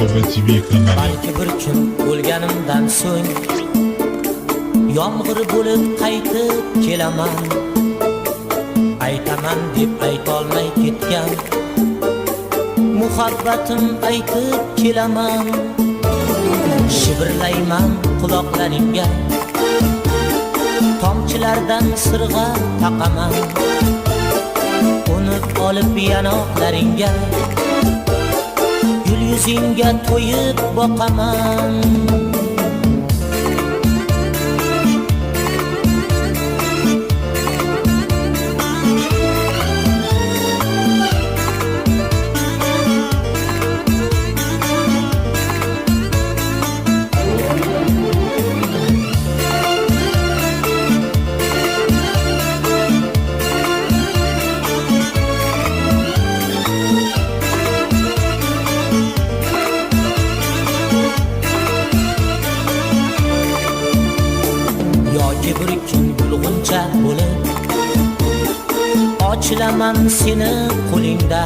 Sho'rva TV kanali. Balki bir kun o'lganimdan so'ng yomg'ir bo'lib qaytib kelaman. Aytaman deb aytolmay ketgan muhabbatim aytib kelaman. Shivirlayman quloqlaringga, tomchilardan sirg'a taqaman. Unib olib yanoqlaringga, gul yuzingga to'yib boqaman. Bir kun gulg'uncha bo'lib ochilaman seni qo'lingda.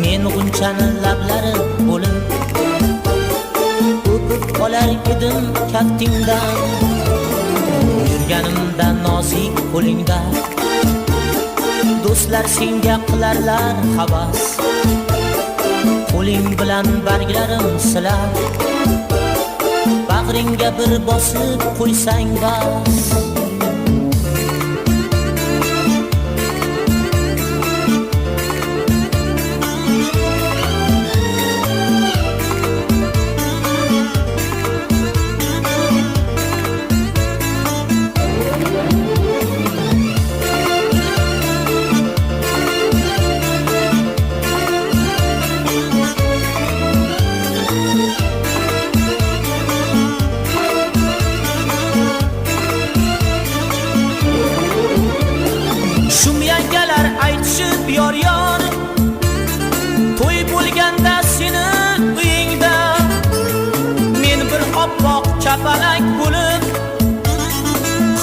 Men g'unchani lablari bo'lib o'pib olar edim kaftingdan. Yurganimda nozik qo'lingda do'stlar senga qilarlar havas. Qo'ling bilan barglarim silab bag'ringga bir bosib qo'ysang bas. Yor yor to'y bo'lganda seni uyingda men bir oppoq chapalak bo'lib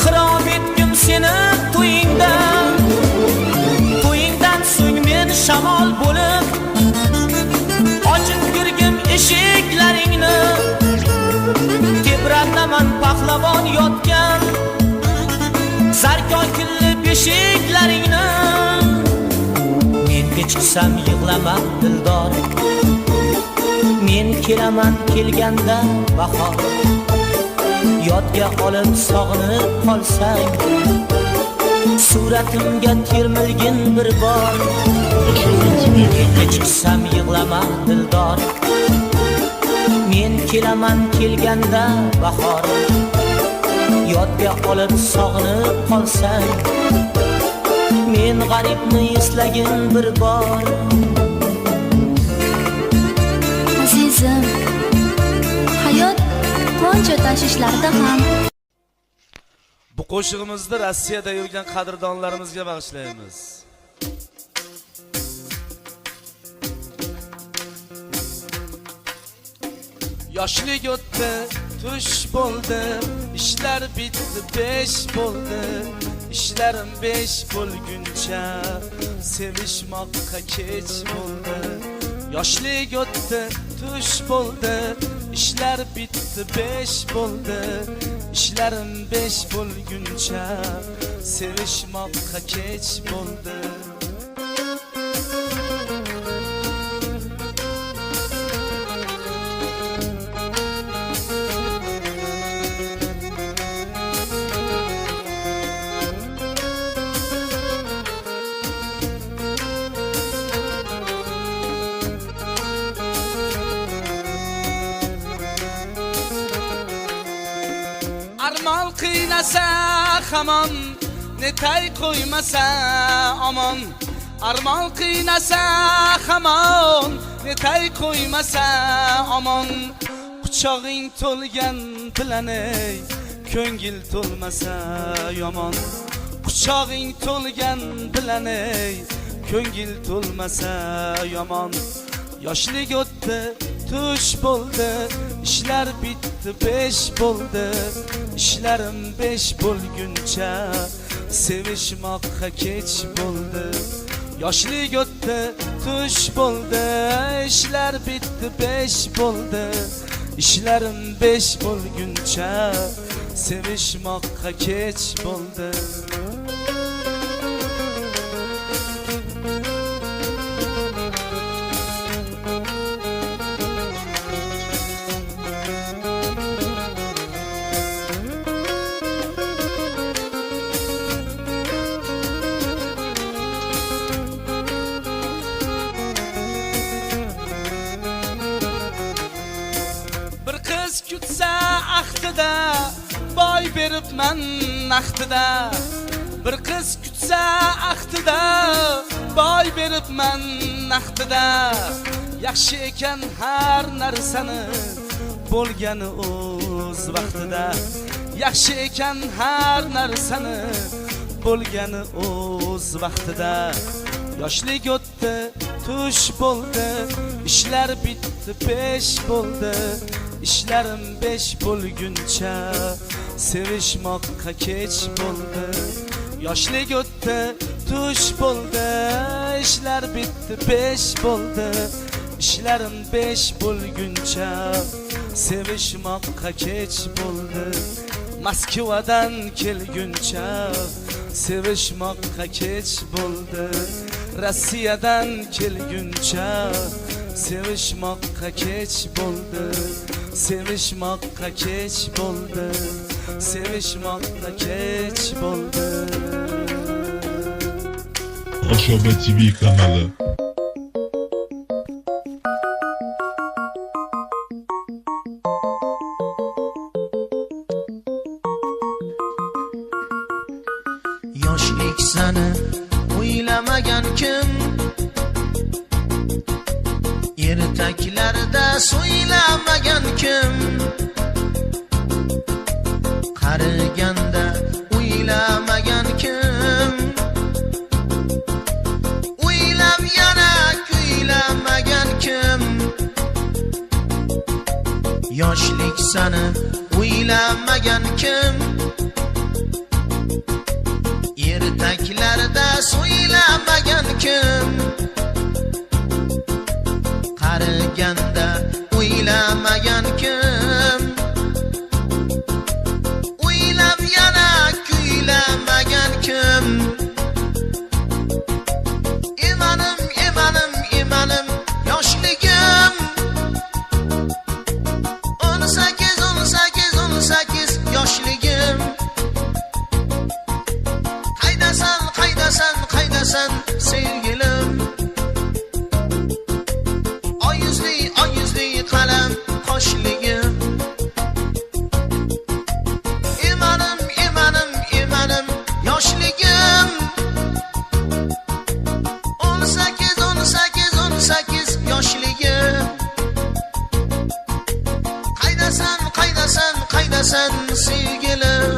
xirom etgim seni to'yingda. To'yingdan so'ng men shamol bo'lib ochib yurgim eshiklaringni. Tebrataman pahlavon yotgan sarkonkilli beshiklaringni. Chiqsam yig'lama dildor, men kelaman kelganda bahor. Yodga olib sog'inib qolsang suratimga termilgin bir bor. Chiqsam yig'lama dildor, men kelaman kelganda bahor. Yodga olib sog'inib qolsang men g'aribni eslagin bir bor. Azizim, hayot qancha tashvishlarda ham. Bu qo'shig'imizni Rossiyada yurgan qadrdonlarimizga bag'ishlaymiz. Yoshlik o'tdi, tush bo'ldi, ishlar bitdi, 5 bo'ldi. İşlerim 5 bo'lguncha sevishmoqqa kech bo'ldi. Yoshlik o'tdi, tush bo'ldi, ishlar bitdi, 5 bo'ldi. İşlerim 5 bo'lguncha sevishmoqqa kech bo'ldi. Armal qiynasa hamon, netay qo'ymasa omon. Armal qiynasa hamon, netay qo'ymasa omon. Quchog'ing to'lgan bilan ey, ko'ngil to'lmasa yomon. Quchog'ing to'lgan bilan ey, ko'ngil to'lmasa yomon. Yoshlik o'tdi, tush bo'ldi, ishlar bitdi, 5 bo'ldi. İşlerim 5 bo'lguncha sevishmoqqa kech bo'ldi. Yoshlik o'tdi, tush bo'ldi, ishlar bitdi, 5 bo'ldi. Ishlarim 5 bo'lguncha sevishmoqqa kech bo'ldi. Kutsa ahdida boy beribman naqdida. Bir qiz kutsa ahdida boy beribman naqdida. Yaxshi ekan har narsani bo'lgani o'z vaqtida. Yaxshi ekan har narsani bo'lgani o'z vaqtida. Yoshlik o'tdi, tush bo'ldi, ishlar bitdi, 5 bo'ldi. İşlerim 5 bo'lguncha sevishmoqqa kech bo'ldi. Yoshlik o'tdi, tush bo'ldi, ishlar bitdi, 5 bo'ldi. İşlerim 5 bo'lguncha sevishmoqqa kech bo'ldi. Moskvadan kelguncha sevishmoqqa kech bo'ldi. Rossiyadan kelguncha sevishmoqqa kech bo'ldi. Sevishmoqqa kech bo'ldi. Sevishmoqqa kech bo'ldi. Oshoba TV kanali. Yoshlik sani o'ylamagan kim? Ertaklarda so'ylamagan kim? Qariganda o'ylamagan kim? O'ylab yana kuylamagan kim? Yoshlik sani o'ylamagan kim? Ertaklarda so'ylamagan kim? Qariganda o'ylamagan kim? O'ylab yana kuylamagan kim? Imanim, imanim, imanim, yoshligim 18, 18, 18 yoshligim. Qaydasan, qaydasan, qaydasan sevgilim? Oyuzli qalam qoshligim. Imanim, imanim, imanim, yoshligim 18, 18, 18 yoshligim. Qaydasan, qaydasan, qaydasan sevgilim?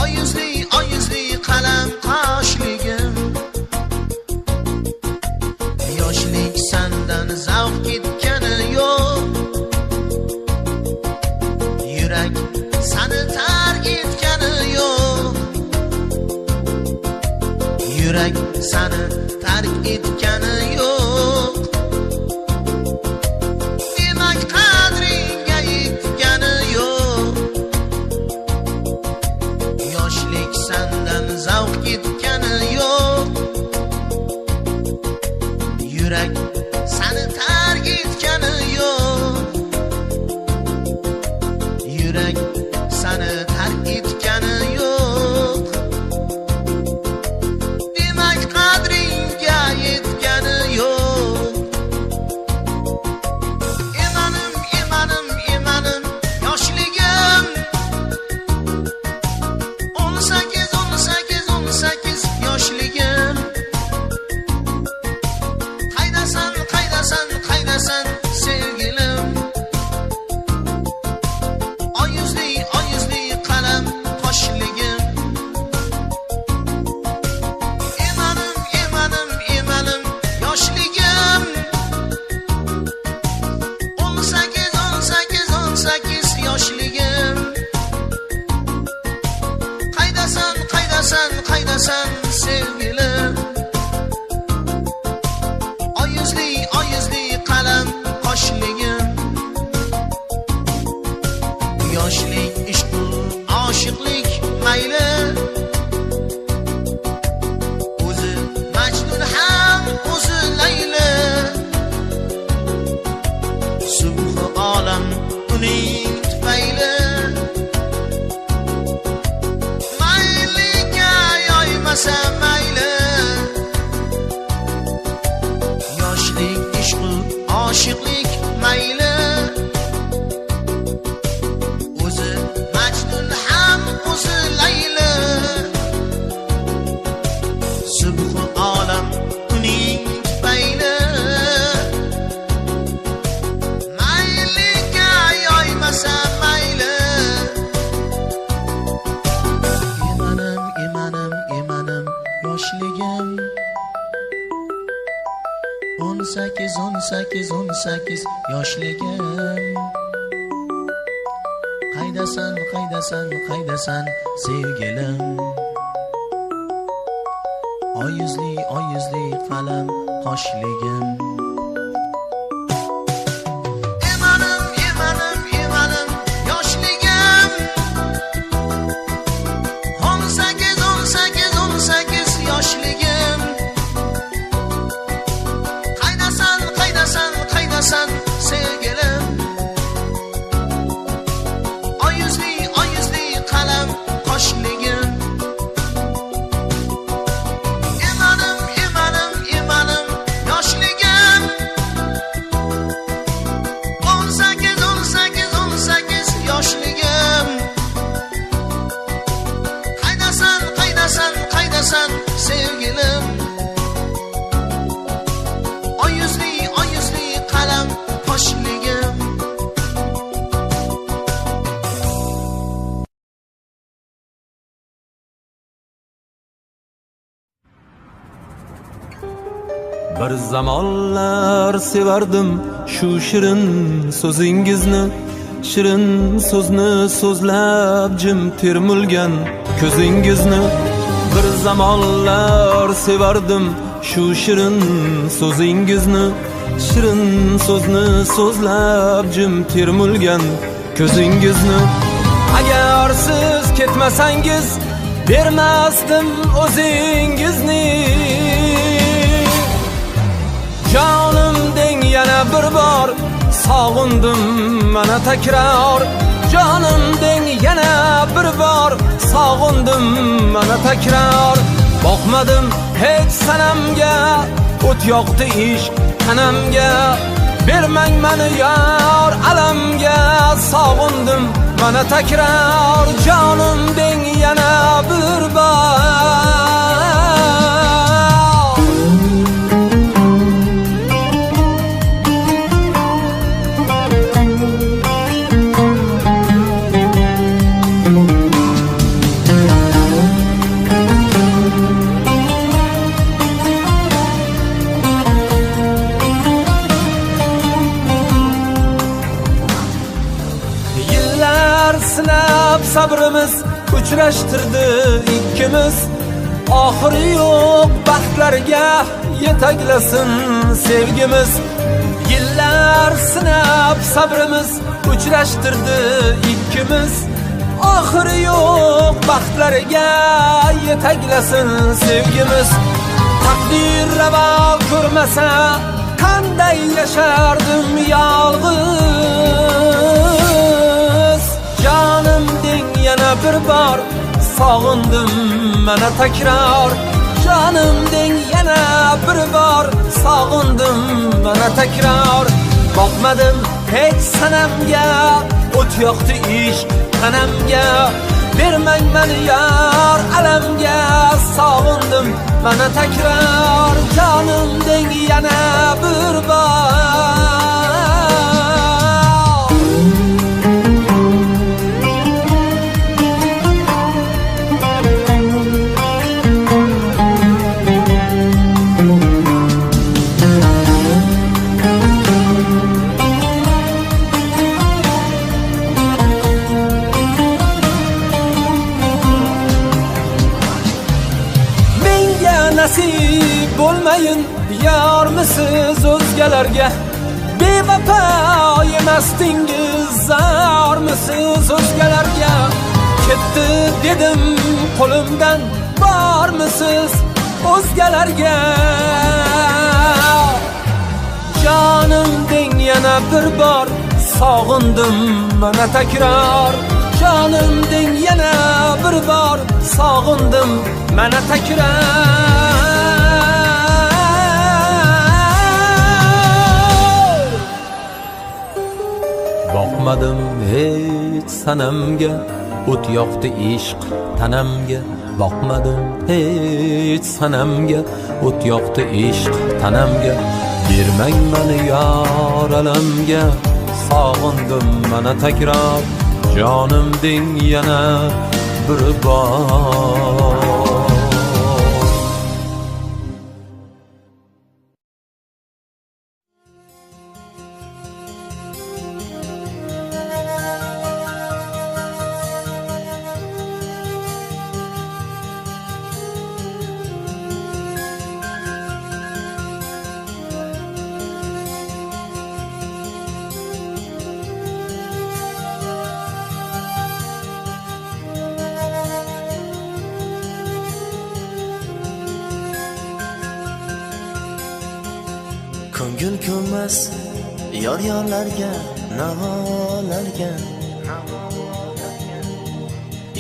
Oyuzli qalam qoshligim. Yoshlik sandan zavq ketgani yo'q. Yurak sani tark etgani yo'q. Yurak sani tark etgani yo'q. Demak qadringga yetgani yo'q. Yoshlik sandan zavq ketgani yo'q. Yurak sani tark etgani yo'q. Yurak sani tark etgani yo'q. Demak qadringga yetgani yo'q. Imanim, imanim, imanim, yoshligim 18, 18, 18 yoshligim. Qaydasan, qaydasan, qaydasan sevgilim? Oyuzli qalam qoshligim. Imanim, imanim, imanim, yoshligim 18, 18, 18 yoshligim. Qaydasan, qaydasan, qaydasan sevgilim? mayli o'zi Majnun ham o'zi Layli subhi olam uning tufayli mayliga yoymasa mayli yoshlik ishq oshiqlik mayli o'zi Majnun ham o'zi Layli subhi olam uning tufayli mayliga yoymasa mayli emanim yoshligim 18 yoshligim qaydasan sevgilim oyuzli qalam qoshligim emanim yoshligim 18 yoshligim qaydasan sevgilim oyuzli qalam qoshligim emanim yoshligim 18 yoshligim qaydasan sevgilim oyuzli qalam qoshligim Bir zamonlar sevardim shu shirin so'zingizni shirin so'zni so'zlab jim termulgan ko'zingizni bir zamonlar sevardim shu shirin so'zingizni shirin so'zni so'zlab jim termulgan ko'zingizni agar siz ketmasangiz bermasdim o'zingizni jonim deng yana bir bor sog'indim mana takror jonim deng yana bir bor sog'indim mana takror boqmadim hech sanamga o't yoqdi ishq tanamga bermang mani yor alamga sog'indim mana takror jonim deng yana bir bor sinab sabrimiz uchrashtirdi ikkimiz oxiri yo'q baxtlarga yetaklasin sevgimiz yillar sinab sabrimiz uchrashtirdi ikkimiz oxiri yo'q baxtlarga yetaklasin sevgimiz taqdir ravo ko'rmasa qanday yashardim yolg'iz jonim deng yana bir bor sog'indim mana takror jonim deng yana bir bor sog'indim mana takror boqmadim hech sanamga o't yoqdi ishq tanamga bermang mani yor alamga sog'indim mana takror jonim deng yana bir bor nasib bo'lmayin yormisiz o'zgalarga bevafo emasdingiz zormisiz o'zgalarga ketdi dedim qo'limdan bormisiz o'zgalarga jonim deng yana bir bor sog'indim mana takror jonim deng yana bir bor sog'indim mana takror boqmadim hech sanamga o't yoqdi ishq tanamga boqmadim hech sanamga o't yoqdi ishq tanamga bermang mani yor alamga sog'indim mana takror jonim deng yana bir bor Ko'ngil ko'nmas yor-yorlarga, navolarga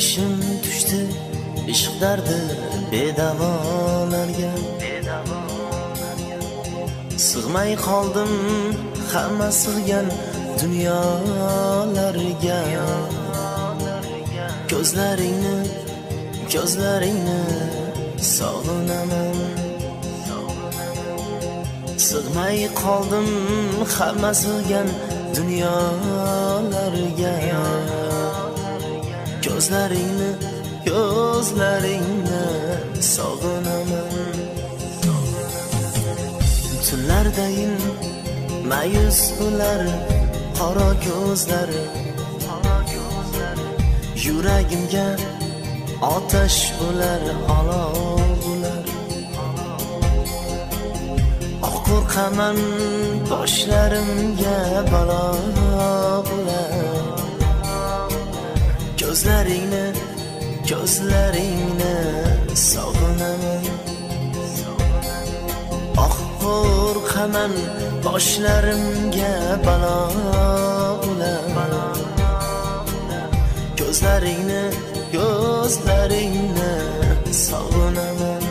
ishim tushdi ishq dardi bedavolarga sig'may qoldim hamma sig'gan dunyolarga ko'zlaringni sog'inaman sig'may qoldim hamma sig'gan dunyolarga ko'zlaringni sog'inaman tunlardayin mayus ular qora ko'zlar yuragimga otash bo'lar olov bo'lar qo'rqaman boshlarimga balo bo'lar ko'zlaringni sog'inaman qo'rqaman boshlarimga balo bo'lar ko'zlaringni sog'inaman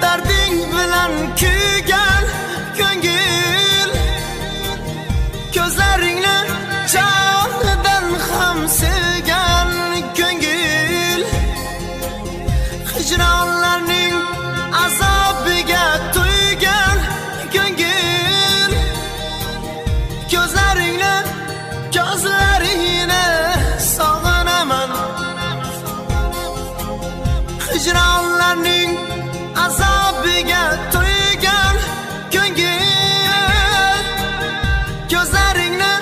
darding bilan kuygan ko'ngil ko'zlaringni jonidan ham sevgan ko'ngil hijronlarning azobiga to'ygan ko'ngil ko'zlaringni sog'inaman hijronlarning azobiga to'ygan ko'ngil ko'zlaringni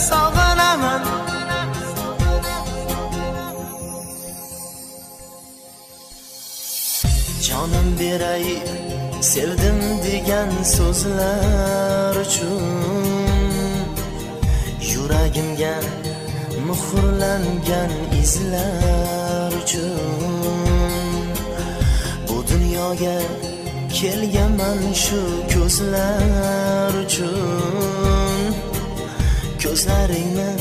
sog'inaman jonim beray sevdim degan so'zlar uchun yuragimga muhrlangan izlar uchun bu dunyoga kelganman shu ko'zlar uchun ko'zlaringni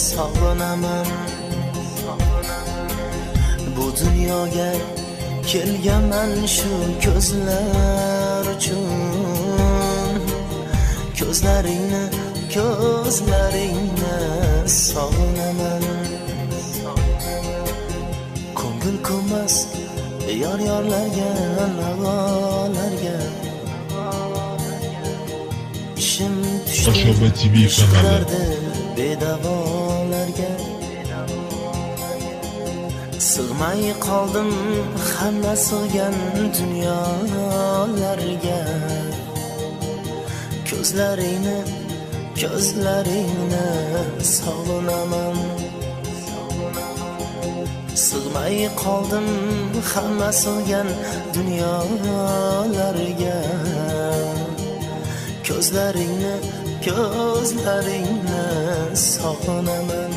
sog'inaman bu dunyoga kelganman shu ko'zlar uchun ko'zlaringni sog'inaman ko'ngil ko'nmas yor-yorlarga navolarga boshim tushdi Oshoba TV ishq kanali. dardi bedavolarga. Sig'may qoldim hamma sig'gan dunyolarga. Ko'zlaringni sog'inaman. Sig'may qoldim hamma sig'gan dunyolarga. Ko'zlaringni sog'inaman.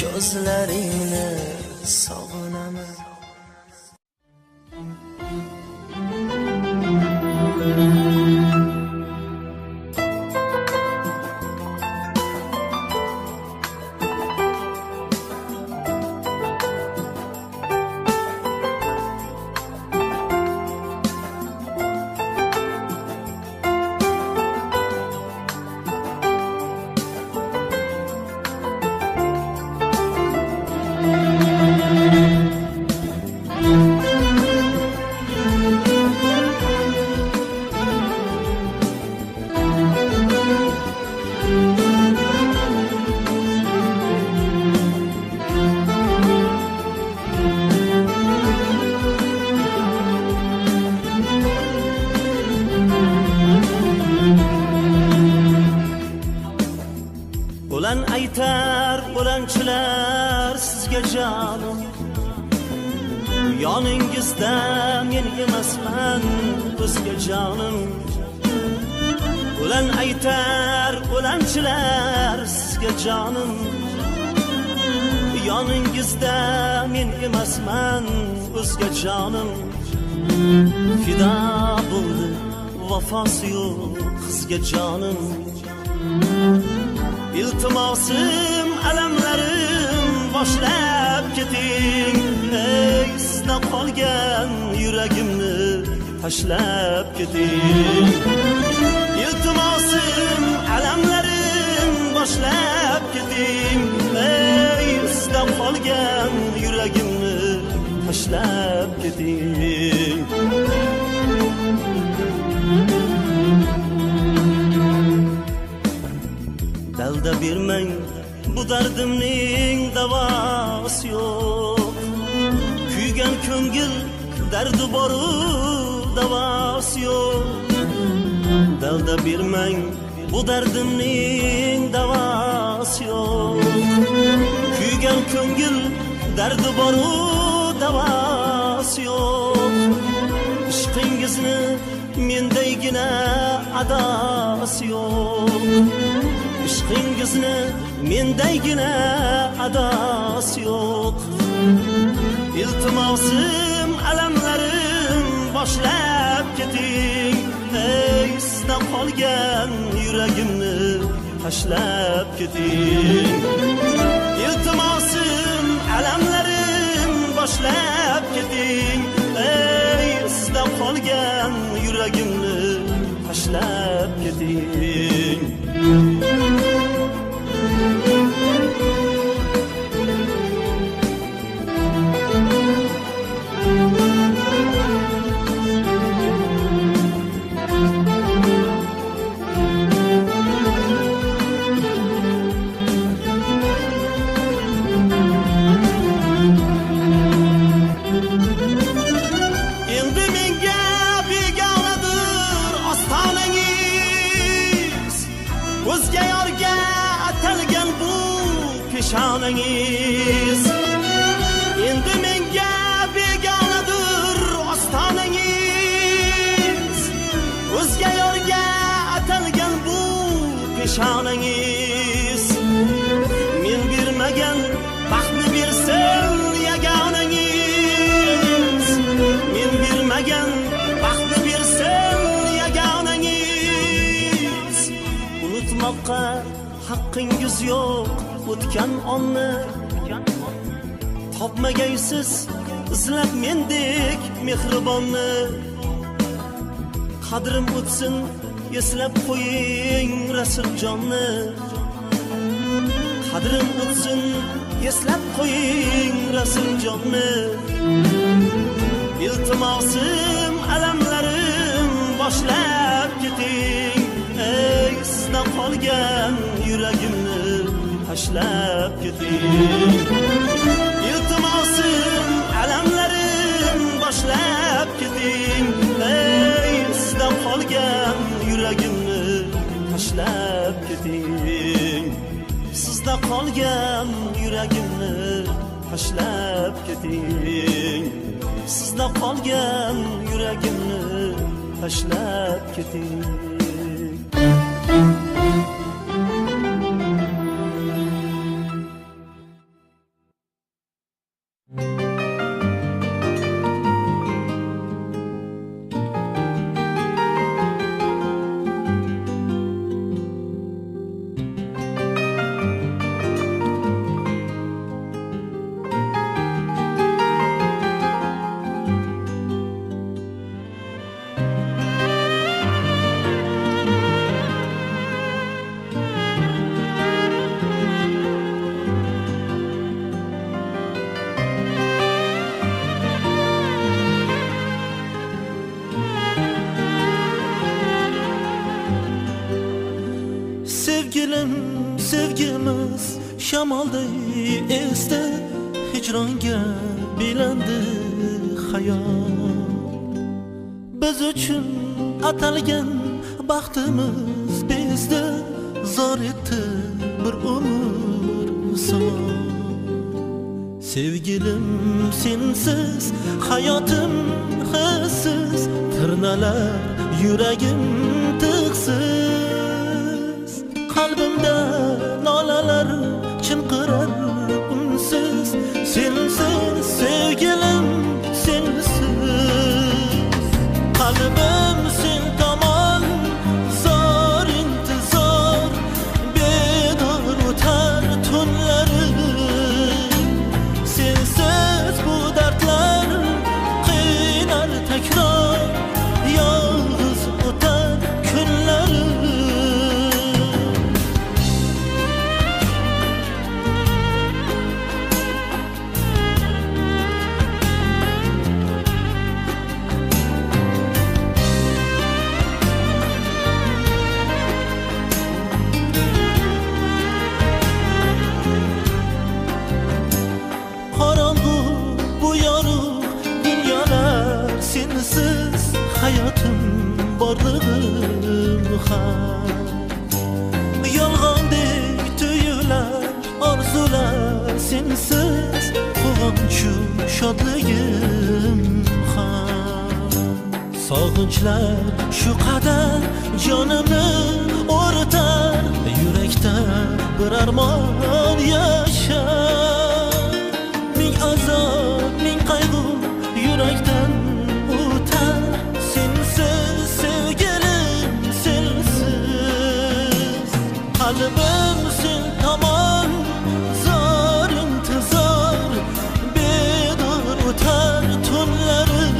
Ko'zlaringni sog'inaman. Ulan aytar ulanchilar sizga jonim, yoningizda men emasman o'zga jonim. Ulan aytar ulanchilar sizga jonim, yoningizda men emasman o'zga jonim. Fido bo'ldi vafosi yo'q qizga jonim. İltimosim alamlarim boshlab keting, ey sizda qolgan yuragimni tashlab keting. İltimosim alamlarim boshlab keting, ey sizda qolgan yuragimni tashlab keting. Dalda bermang bu dardimning davosi yo'q. Kuygan ko'ngil dardi boru davosi yo'q. Dalda bermang bu dardimning davosi yo'q. Kuygan ko'ngil dardi boru davosi yo'q. Ishqingizni mendaygina adosi yo'q. Ishqingizni mendaygina adosi yo'q. İltimosim alamlarim boshlab keting, ey sizda qolgan yuragimni tashlab keting. İltimosim alamlarim boshlab keting, ey sizda qolgan yuragimni tashlab keting. Endi menga begonadir ostonangiz, o'zga yorga atalgan bu peshonangiz. Endi menga begonadir ostonangiz, o'zga yorga atalgan bu peshonangiz. Men bermagan baxtni bersin yagonangiz, men bermagan baxtni bersin yagonangiz. Unutmoqqa haqqingiz yo'q o'tgan onni, topmagaysiz izlab mendek mehribonni. Qadrim o'tsin eslab qo'ying Rasuljonni. Qadrim o'tsin eslab qo'ying Rasuljonni. İltimosim alamlarim qolgan yuragimni tashlab keting. Iltimosim, alamlarim boshlab keting. Ey, sizdan qolgan yuragimni tashlab keting. Sizda qolgan yuragimni tashlab keting. Sizda qolgan yuragimni tashlab keting. Sevgilim, sevgimiz shamolday esdi, hijronga bilandi hayot. Biz uchun atalgan baxtimiz bezdi, zor etdi bir umr son. Sevgilim, sensiz hayotim hissiz, tirnalar yuragim tig'siz. Qalbimda nolalar chinqirar unsiz, sensiz sevgilim, sensiz. Qalbim sen tomon zor intizor, bedor o'tar tunlarim. Sensiz bu dardlar qiynar takror, yolg'iz o'tar kunlarim. Sensiz hayotim borlig'im ham yolg'ondek tuyular, orzular sensiz quvonchu shodligim ham. Sog'inchlar shu qadar jonimni o'rtar, yurakda bir armon yashar. Ming azob, ming qayg'u yurakdan o'tar, sensiz sevgilim, sensiz. Qalbim sen tomon zor intizor, bedor o'tar tunlarim.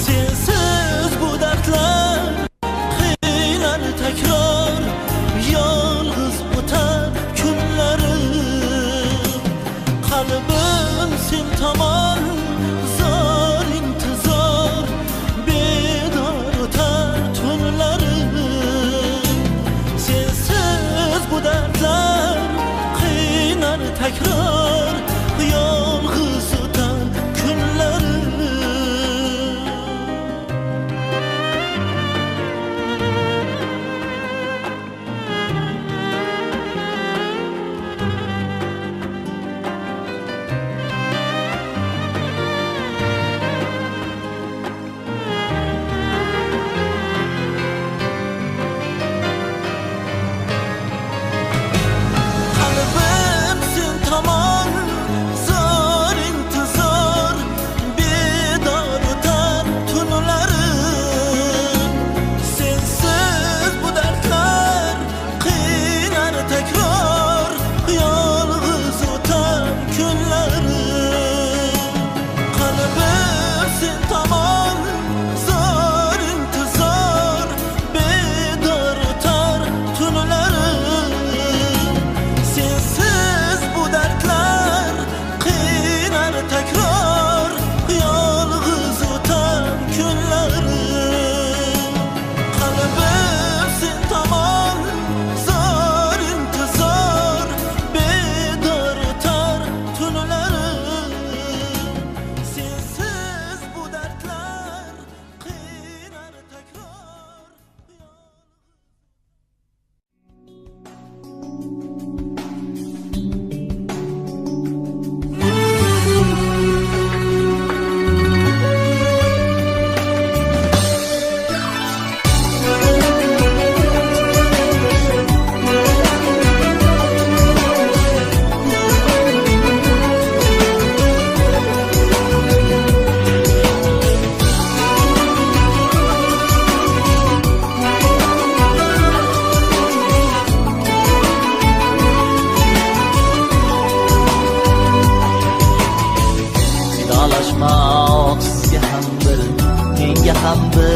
Sensiz bu dardlar qiynar takror, yolg'iz o'tar kunlarim. Qalbim sen tomon zor intizor, bedor o'tar tunlarim. Sensiz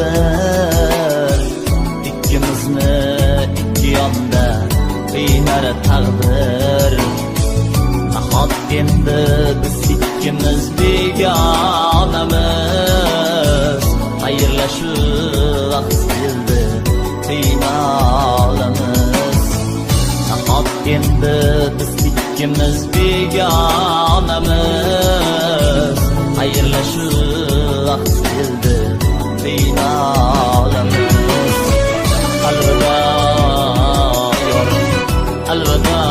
bir ikkimizni ikki yonda qiynar taqdir. Nahot endi biz ikkimiz begonamiz, xayrlashuv vaqt keldi qiynalamiz. Nahot endi biz ikkimiz begonamiz, xayrlashuv vaqt keldi qiynalamiz. Alvido yor, alvido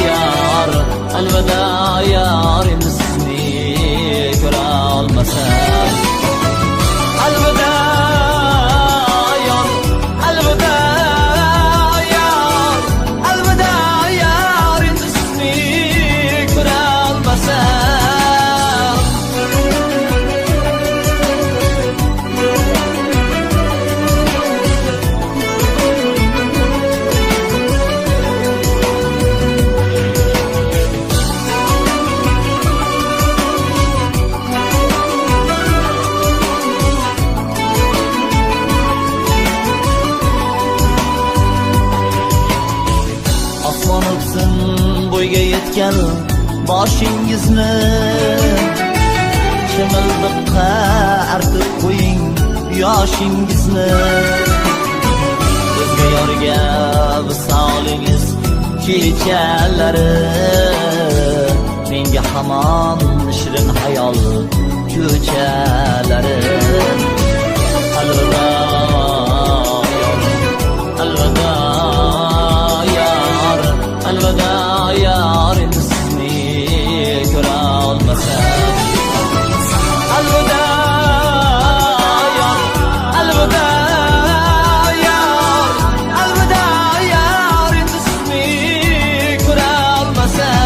yor, alvido yor, endi sizni ko'ra olmasam. Alvido yor, alvido yor, alvido yor, endi sizni ko'ra olmasam. Osmon o'psin bo'yga yetgan boshingizni, chimildiqqa artib qo'ying yoshingizni. O'zga yorga visolingiz kechalari, menga hamon shirin hayol ko'chalari. Alvido yor, alvido yor, alvido yor, endi sizni ko'ra olmasam. Alvido yor, alvido yor, alvido yor, endi sizni ko'ra olmasam.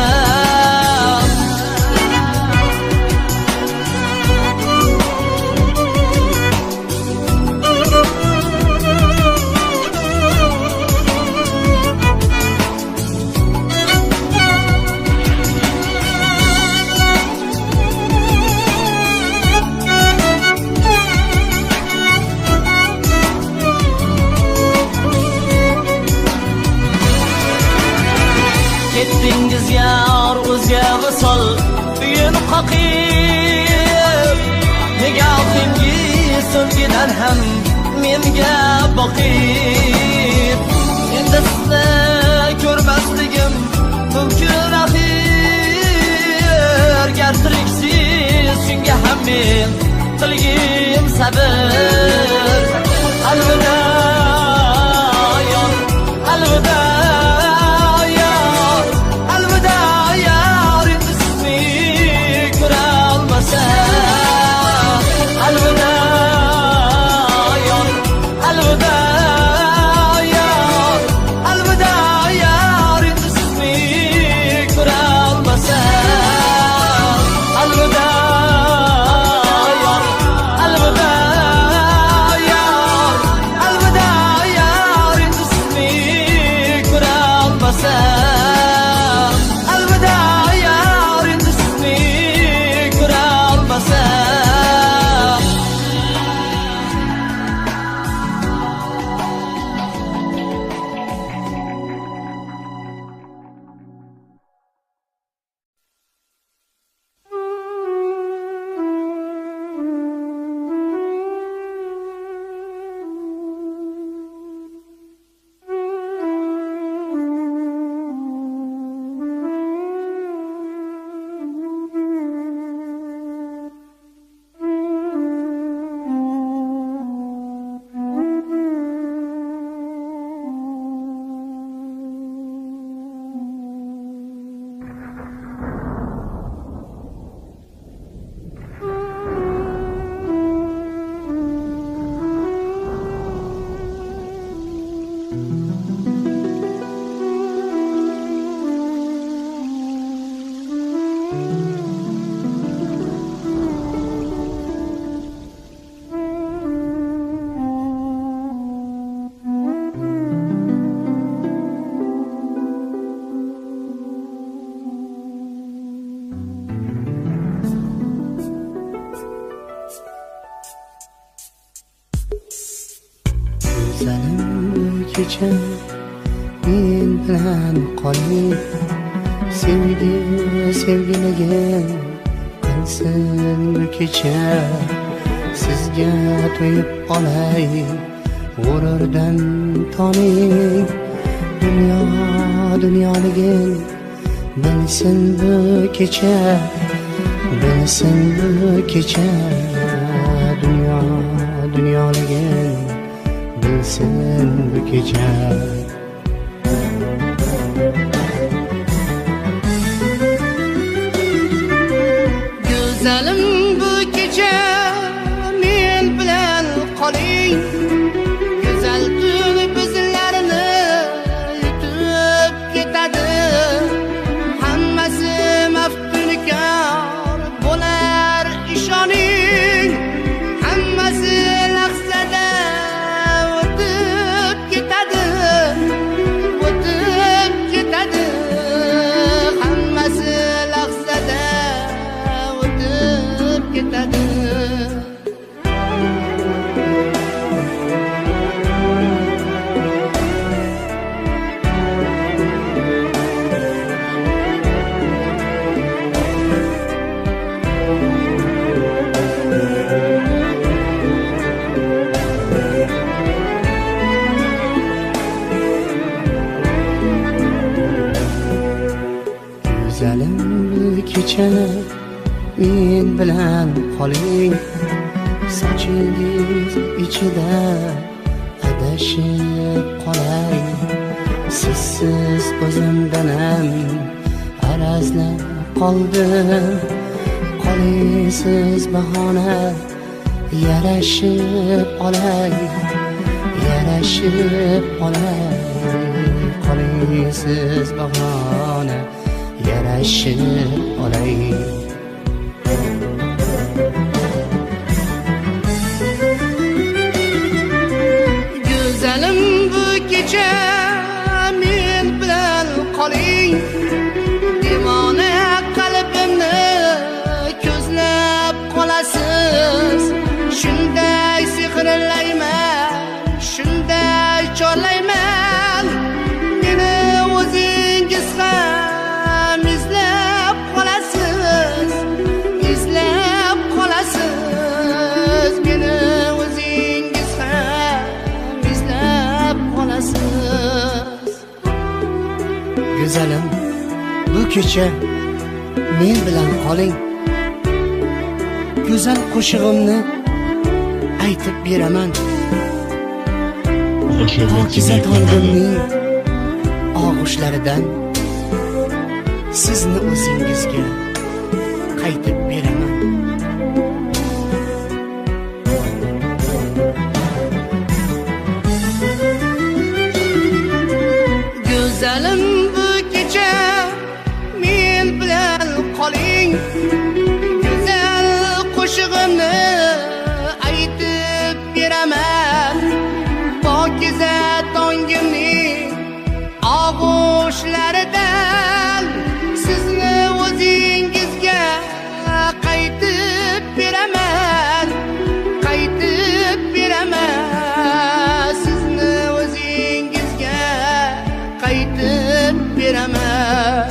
Ketdingiz yor o'zga visol uyini qoqib, nigohingiz so'ngidan ham menga boqib. Endi sizni ko'rmasligim mumkin axir, gar tiriksiz shunga ham men qilgim sabr. Alvido yor, alvido yor, alvido yor, endi sizni ko'ra olmasam. Alvido yor, alvido yor, alvido yor, endi sizni ko'ra olmasam. Alvido yor, alvido yor, alvido Güzelim bu gece men bilan qoling, sevgi sevgiligim qilsin bu kecha. Sizga to'yib olay, g'ururdan toning, dunyo dunyoligim bilsin bu kecha, bilsin bu kecha. Dünya dunyoligim bilsin bu kecha. Güzelim bu kecha men bilan qoling, güzel tun bizlarni yutib ketadi. Hammasi maftunkor bo'lar ishoning, hammasi lahzada o'tib ketadi, o'tib ketadi. Hammasi lahzada o'tib ketadi. Güzelim bu kecha men bilan qoling, sochingiz ichida adashib qolay. Sizsiz o'zimdan ham arazlab qoldim, qolisiz bahona yarashib olay, yarashib olay. Qolisiz bahona yarashib olay. Güzelim bu kecha men bilan qoling, devona qalbimni ko'zlab qolasiz. Shunday sehrlayman, shunday chorlayman, meni o'zingiz ham izlab qolasiz, izlab qolasiz. Meni o'zingiz ham izlab qolasiz. Güzelim bu kecha men bilan qoling, go'zal qo'shig'imni aytib beraman. Pokiza tongimning og'ushlaridan sizni o'zingizga qaytib beraman. Güzelim bu kecha men bilan qoling, go'zal qo'shig'imni aytib beraman. Pokiza tongimning og'ushlaridan sizni o'zingizga qaytib beraman, qaytib beraman. Sizni o'zingizga qaytib beraman.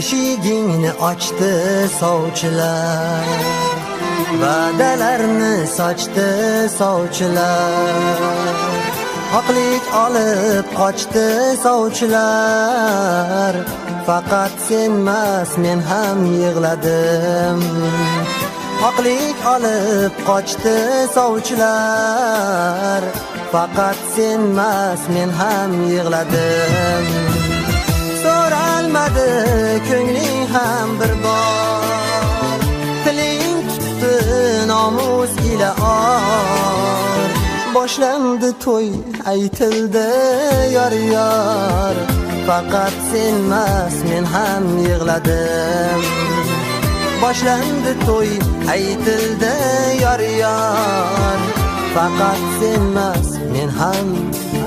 eshigingni ochdi sovchilar, va'dalarni sochdi sovchilar, haqlik olib qochdi sovchilar. Faqat senmas men ham yig'ladim. Haqlik olib qochdi sovchilar. Faqat senmas men ham yig'ladim. So'ralmadi ko'ngling ham bir bor, tiling tutdi nomus ila or. Boshlandi to'y aytildi yor yor. Faqat senmas men ham yig'ladim. Boshlandi to'y aytildi yor yor. Faqat senmas men ham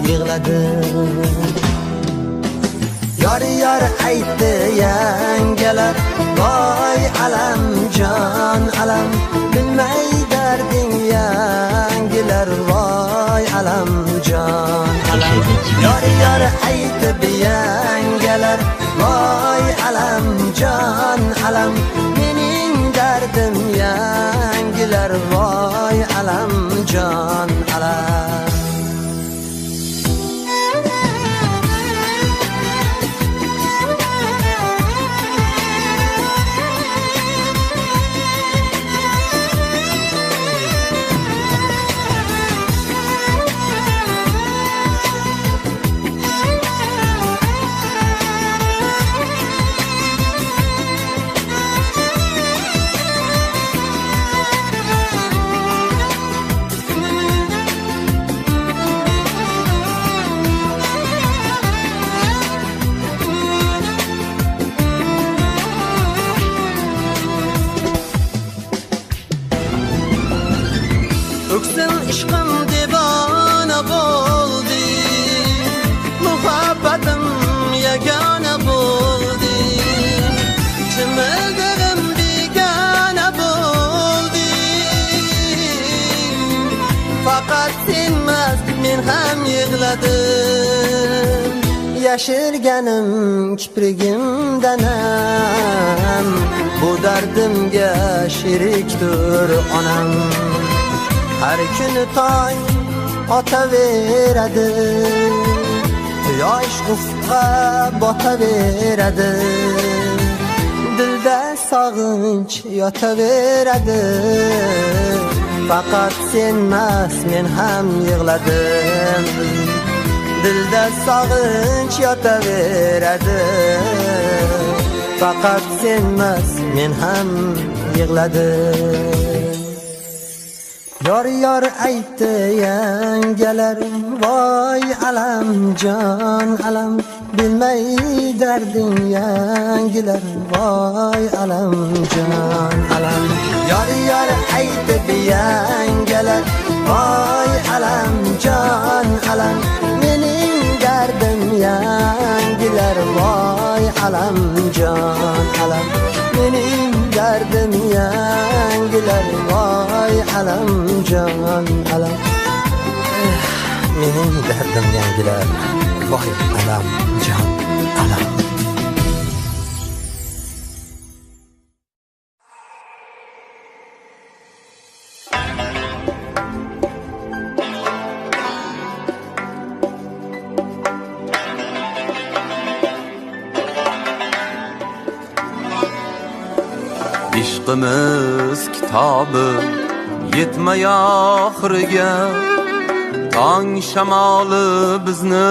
yig'ladim. Yor yor aytdi yangalar, voy alam jon alam, bilmay darding yangilar, voy alam jon alam. Yor yor aytdi yangalar, voy alam jon alam, mening dardim yangilar, voy alam jon alam. Öksün ishqim devona bo'ldi, muhabbatim yagona bo'ldi, chimildirim begona bo'ldi. Faqat senmas men ham yig'ladim. Yashirganim kiprigimdanam, bu dardimga sherikdir onam. Har kuni tong otaveradi, quyosh ufqqa botaveradi, dilda sog'inch yotaveradi. Faqat senmas men ham yig'ladim. Dilda sog'inch yotaveradi. Faqat senmas men ham yig'ladim. Yor yor aytdi yangalar, voy alam jon alam, bilmay darding yangilar, voy alam jon alam. Yor yor aytdi yangalar, voy alam jon alam, mening dardim yangilar, voy alam jon alam, mening dardim yangilar, voy alam jon alam. Mening dardim yangilar, voy alam jon alam. Ishqimiz kitobi yetmay oxiriga, tong shamoli bizni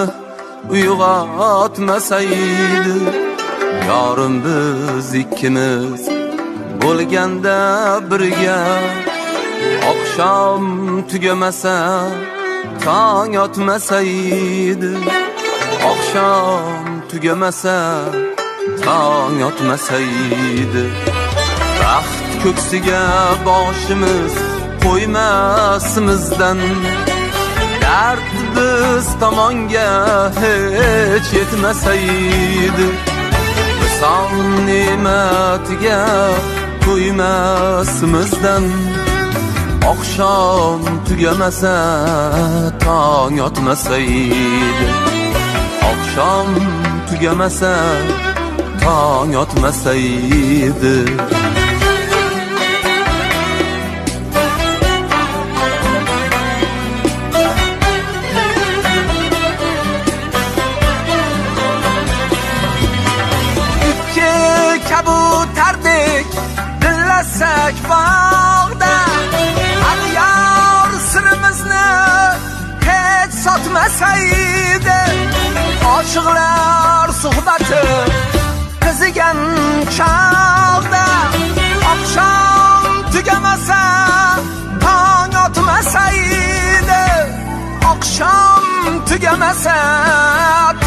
uyg'otmasaydi. Yorim biz ikkimiz bo'lganda birga, oqshom tugamasa tong otmasaydi. Oqshom tugamasa tong otmasaydi. Baxt ko'ksiga boshimiz qo'ymasimizdan, dard biz tomonga hech yetmasaydi. Visol ne'matiga to'ymasimizdan, oqshom tugamasa tong otmasaydi. Oqshom tugamasa tong otmasaydi. İki kabutardek dillasak bog'da, ag'yar sirimizni hech sotmasaydi. Oshiqlar suhbati qizigan chog'da, oqshom tugamasa tong otmasaydi. Oqshom tugamasa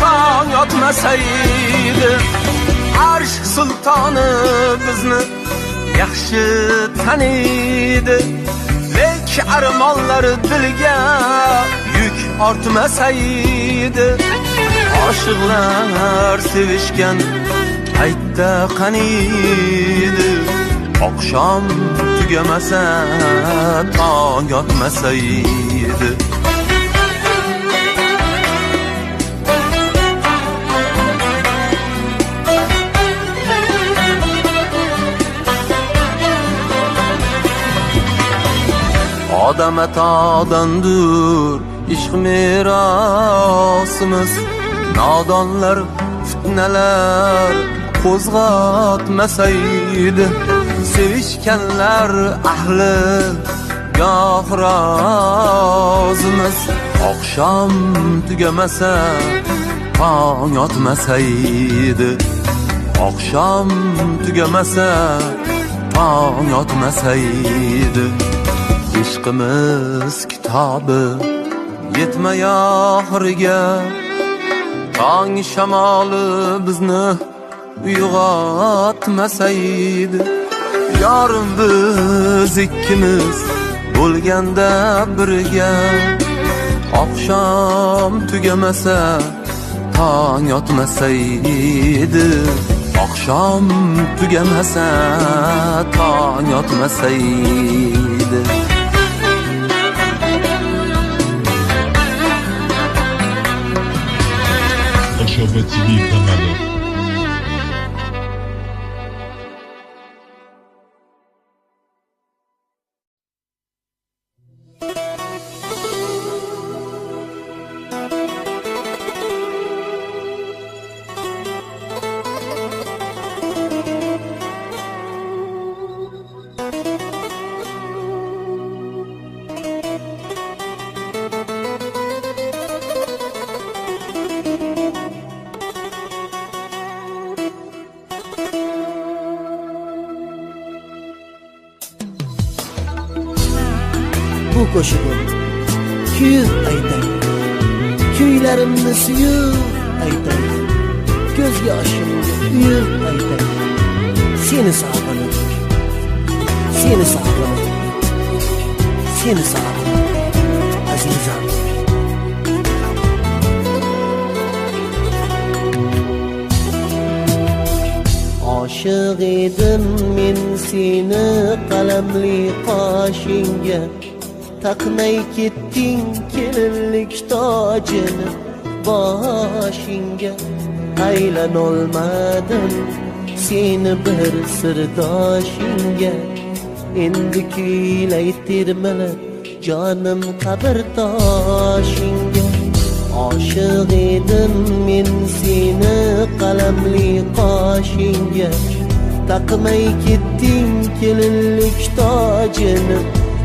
tong otmasaydi. Arsh sultoni bizni yaxshi taniydi, lek armonlar dilga yuk ortmasaydi. Oshiqlar sevishgan paytda qaniydi, oqshom tugamasa tong otmasaydi. Odam atodandur ishq merosimiz, nodonlar fitnalar qo'zg'atmasaydi. Sevishganlar ahli goh rozimiz, oqshom tugamasa tong otmasaydi. Oqshom tugamasa tong otmasaydi. Ishqimiz kitobi yetmay oxiriga, tong shamoli bizni uyg'otmasaydi. Yorim biz ikkimiz bo'lganda birga, oqshom tugamasa tong otmasaydi. Oqshom tugamasa tong otmasaydi. Oshoba TV kanalı. Bu qo'shig'im kuyib aytay, kuylarimni suyib aytay, ko'z yoshimni uyib aytay. Seni sog'inib, seni sog'inib, seni sog'inib azizam. Oshiq edim men seni qalamli qoshingga, taqmay ketding kelinlik tojini boshingga. Aylanolmadim seni bir sirdoshingga, endi kuylay termilib jonim qabrtoshingga. Oshiq edim men seni qalamli qoshingga, taqmay ketding kelinlik tojini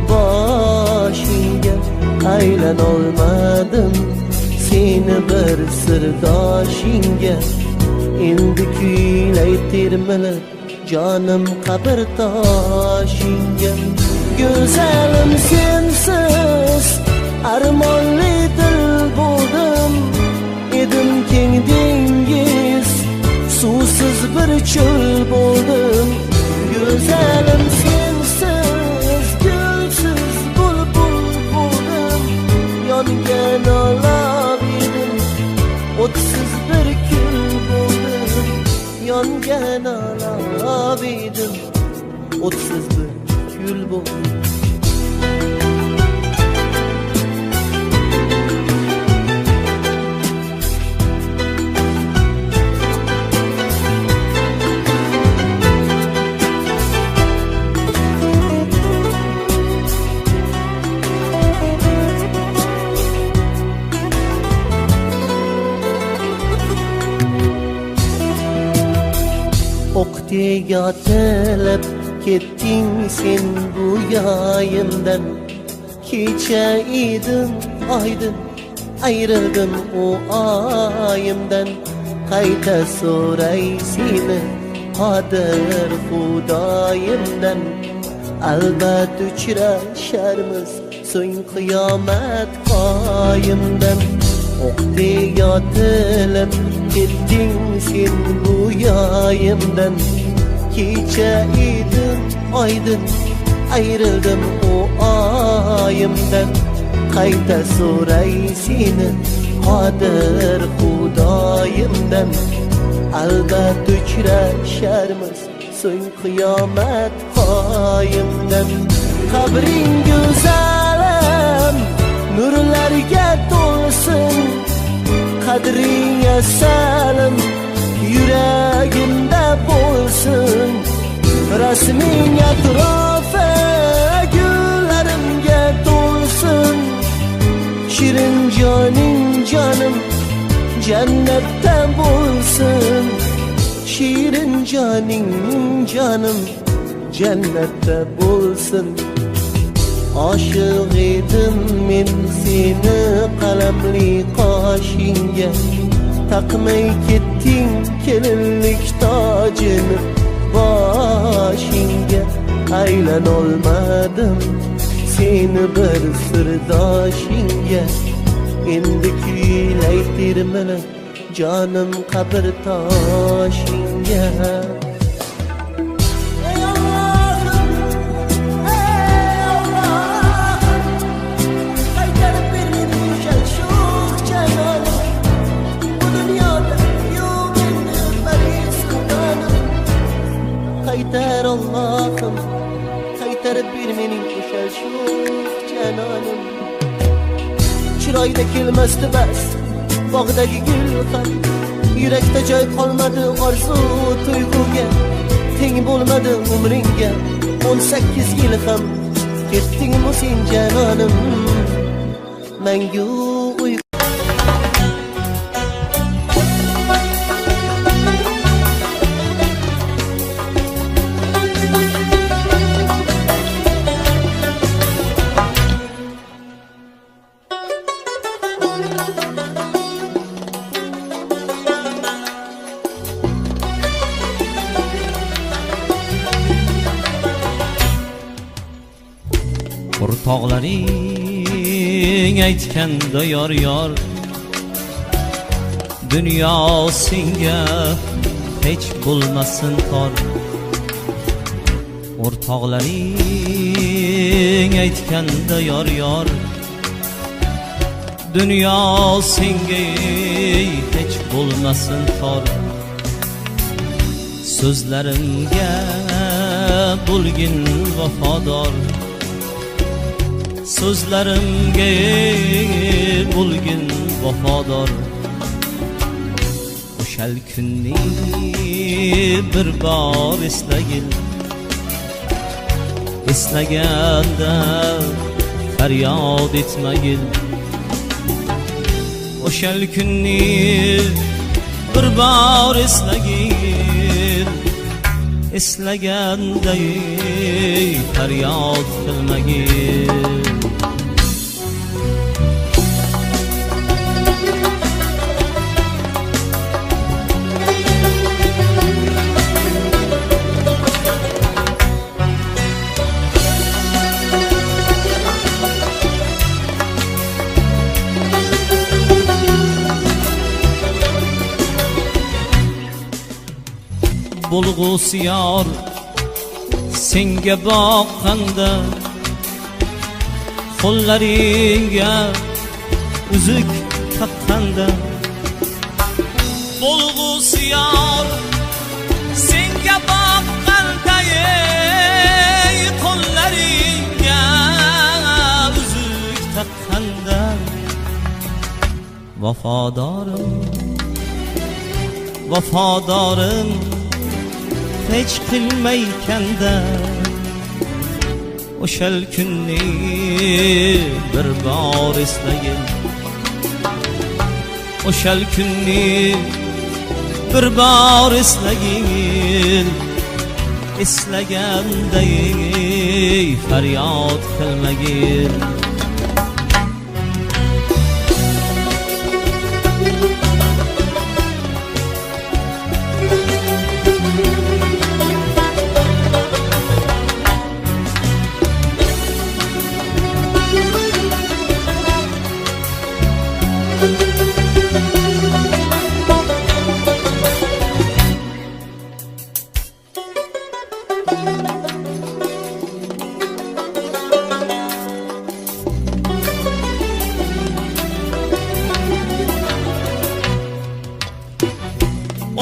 boshingga. Aylanolmadim seni bir sirdoshingga, endi kuylay termilib jonim qabrtoshingga. Go'zalim sensiz armonli dil bo'ldim, edim keng dengiz suvsiz bir cho'l bo'ldim. Go'zalim sensiz gulsiz bulbul bo'ldim, yongan olov edim o'tsiz bir kul bo'ldim. Yongan olov edim o'tsiz bir kul bo'ldim. yotilib ketding sen bu yoyimdan. Kecha edim oydin ayrildim o oyimdan. Qayta so'ray seni qodir xudoyimdan. Albat uchrasharmiz so'ng qiyomat qoyimdan. O'qdi yotilib ketding sen bu yoyimdan. Kecha edim oydin ayrildim o oyimdan. Qayta so'ray seni qodir xudoyimdan. Albat uchrasharmiz so'ng qiyomat qoyimdan. Qabring go'zalim nurlarga to'lsin. Qadring asalim yuragimda bo'lsin. Rasming atrofi gullarimga to'lsin. Shirin joning jonim jannatda bo'lsin. Shirin joning jonim jannatda bo'lsin. Oshiq edim men seni qalamli qoshingga. Taqmay ketding kelinlik tojini boshingga. Aylanolmadim seni bir sirdoshingga. Endi kuylay termilib jonim qabr toshingga. Qaytar Allohim, qaytarib ber mening o'sha sho'x janonim. Chiroyda kelmasdi bas bog'dagi gul ham. Yurakda joy qolmadi orzu tuyg'uga. Teng bo'lmadi umringga 18 yil ham. Ketdingmi sen janonim mangu uyga. O'rtoqlaring aytganda yor yor, dunyo senga hech bo'lmasin tor. O'rtoqlaring aytganda yor yor, dunyo senga hech bo'lmasin tor. So'zlarimga bo'lgin vafodor, so'zlarimga bo'lgin vafodor. O'shal kunni bir bor eslagin, eslaganda faryod etmagin. O'shal kunni bir bor eslagin, eslaganda faryod qilmagin. Bo'lg'usi yor senga boqqanda, qo'llaringga uzuk taqqanda. Bo'lg'usi yor senga boqqanda, qo'llaringga uzuk taqqanda. Vafodorim, vafodorim hech qilmaykanda. O'shal kunni bir bor eslagin, o'shal kunni bir bor eslagin, eslaganday faryod qilmagin.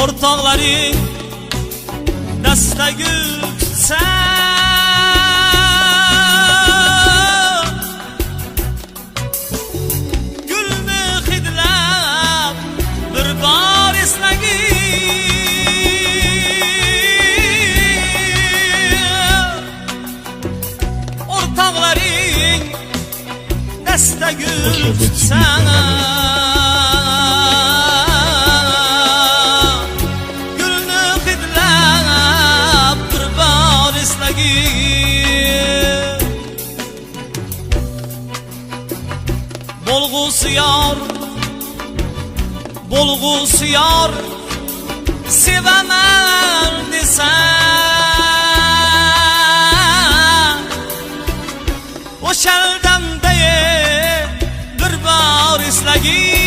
Ortaqların dasta gül tutsa, gülni hidlab bir bor eslagin. Ortaqların dasta gül tutsa, Bolğusu yar sevemen desen, o şelden de bir bar eslagin.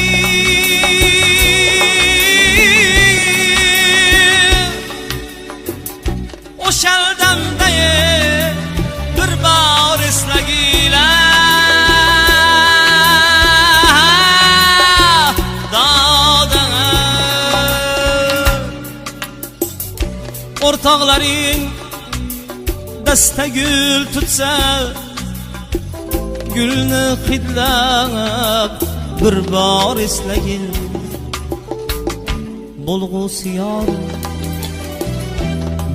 O şelden de bir bar eslagin. Ortaqların dasta gül tutsa, gülni hidlab bir bor eslagin.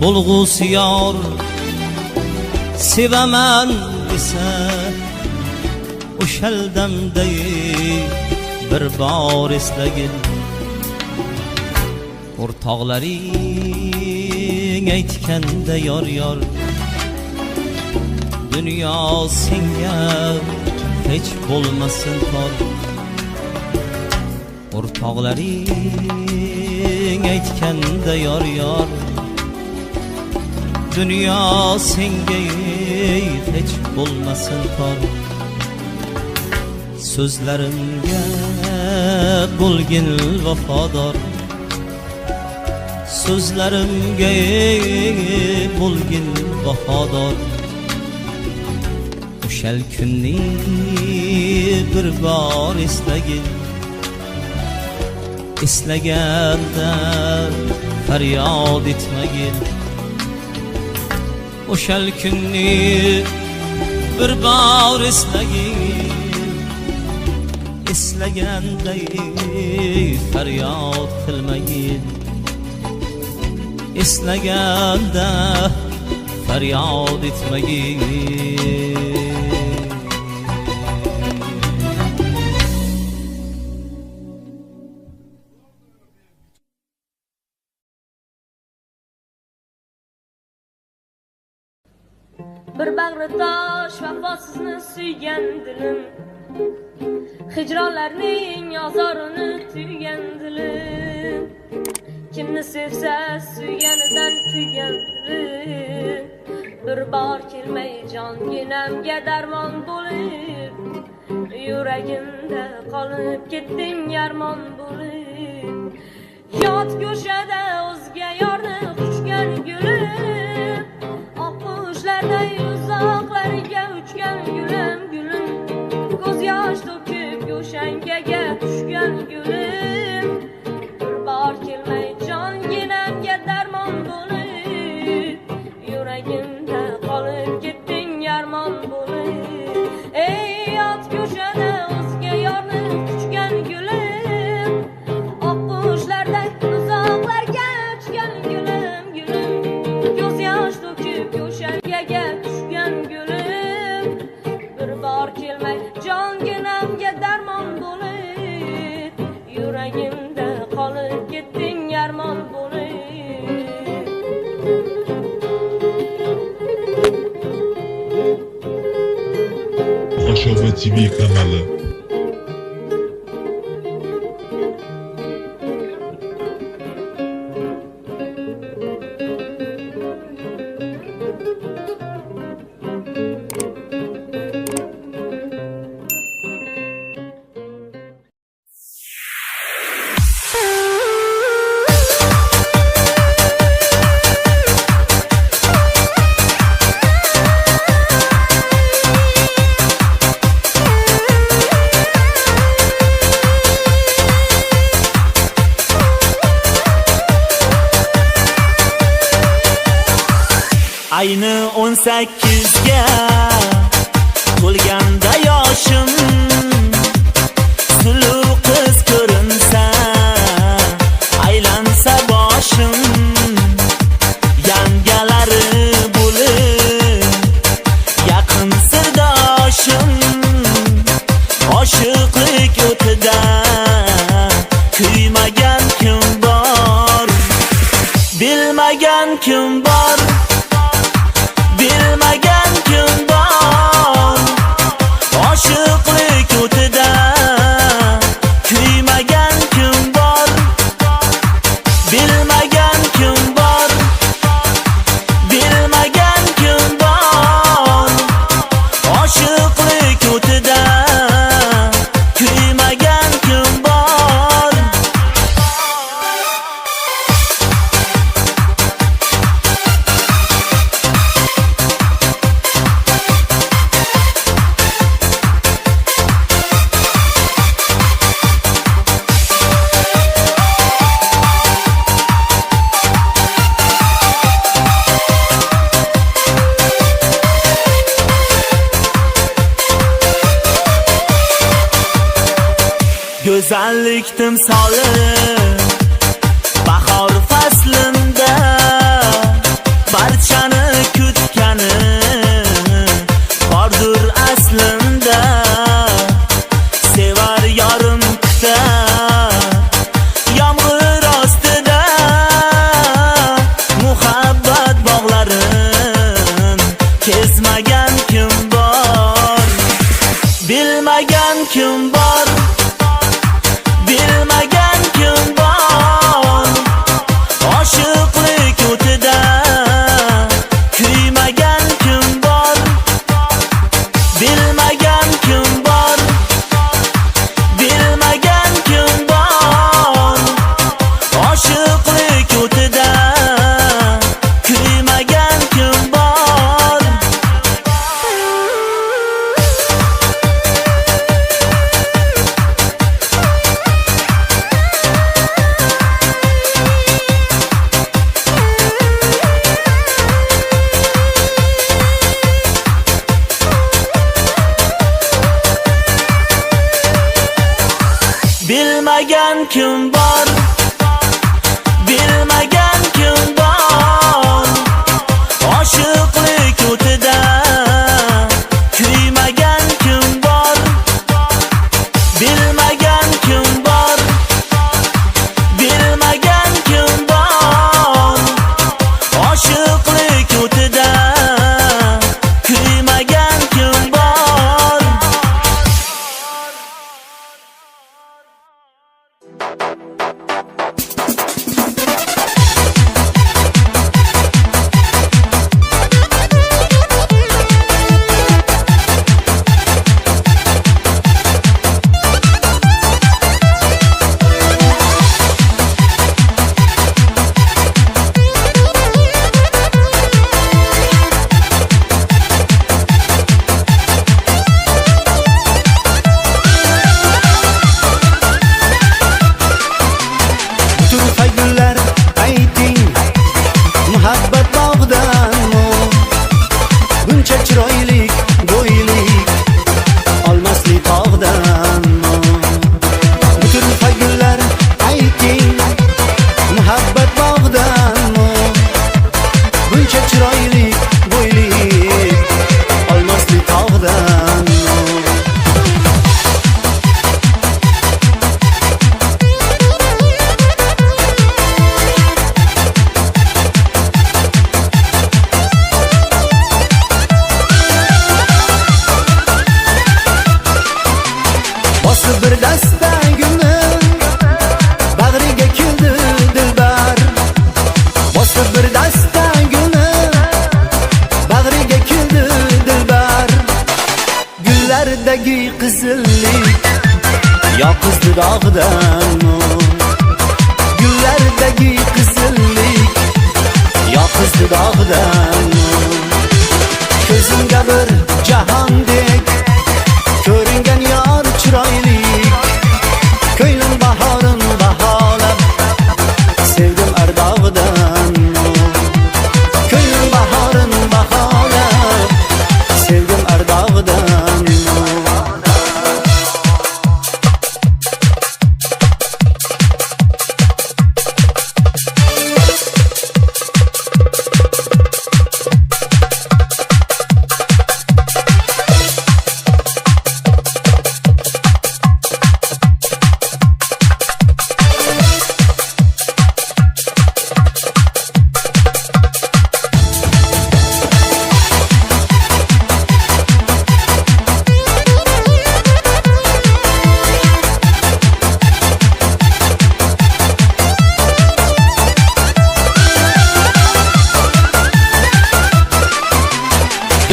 Bolğusu yar sevemen desa, o'shal damda bir bor eslagin. O'rtoqlaring aytganda yor yor, dunyo senga hech bo'lmasin tor. O'rtoqlaring aytganda yor yor, dunyo senga hech bo'lmasin tor. So'zlarimga bo'lgin vafodor, so'zlarimga bo'lgin vafodor. O'shal kunni bir bor eslagin, eslaganda faryod etmagin. O'shal kunni bir bor eslagin, eslaganda faryod qilmagin. Eslaganda faryod etmagin. Bir bag'ri tosh vafosizni suygan dilim, hijronlarning azorini tuygan dilim. Kimni sevsa suyganidan kuygan dilim, bir bor kelmay jonginamga darmon bo'lib, yuragimda qolib ketding armon bo'lib. Yot go'shada o'zga yorni quchgan gulim, oq qushlarday uzoqlarga uchgan gulim, gulim. Ko'z yosh to'kib go'shangaga tushgan gulim, bir bor kelmay jonginamga darmon bo'lib, yuragimda qolib ketding armon bo'lib. Ey yot go'shada o'zga yorni quchgan gulim, oq qushlarday uzoqlarga uchgan gulim, gulim. Ko'z yosh to'kib go'shangaga tushgan gulim, bir bor kelmay jonginamga darmon bo'lib, yuragimda qolib ketding armon bo'lib. TV kanalı. Ayni 18ga to'lganda yoshim, suluv qiz ko'rinsa, aylansa boshim, yangalari bo'lib yaqin sirdoshim, oshiqlik o'tida kuymagan kim bor, bilmagan kim bor, bilmagan kim bor, oshiqlik o'tida kuymagan kim bor, bilmagan kim bor, bilmagan kim bor, oshiqlik o'tida kuymagan kim bor. Go'zallik timsoli bahor faslida barchani kutgani bordur aslida. Sevar yorim kutar yomg'ir ostida, muhabbat bog'larin kezmagan kim bor, bilmagan kim bor, bilmagan kim bor, oshiqlik o'tida kuymagan kim bor, bilmagan kim bor, bilmagan kim bor, oshiqlik o'tida kuymagan kim bor. Bilmagan kim bor, bilmagan kim bor, oshiqlik o'tida kuymagan kim bor, bilmagan kim bor, bilmagan kim bor, oshiqlik o'tida kuymagan kim bor. dasta gulni bag'riga keldi dilbar. Bosib bir dasta gulni bag'riga keldi dilbar. Gullardagi qizillik yoqizdi dog'dan. Gullardagi qizillik yoqizdi dog'dan. Ko'zimga bir jahondek ko'ringan yor chiroylik. Ko'nglim bahorin baholab sevdim ardog'idan. Ko'nglim bahorin baholab sevdim ardog'idan.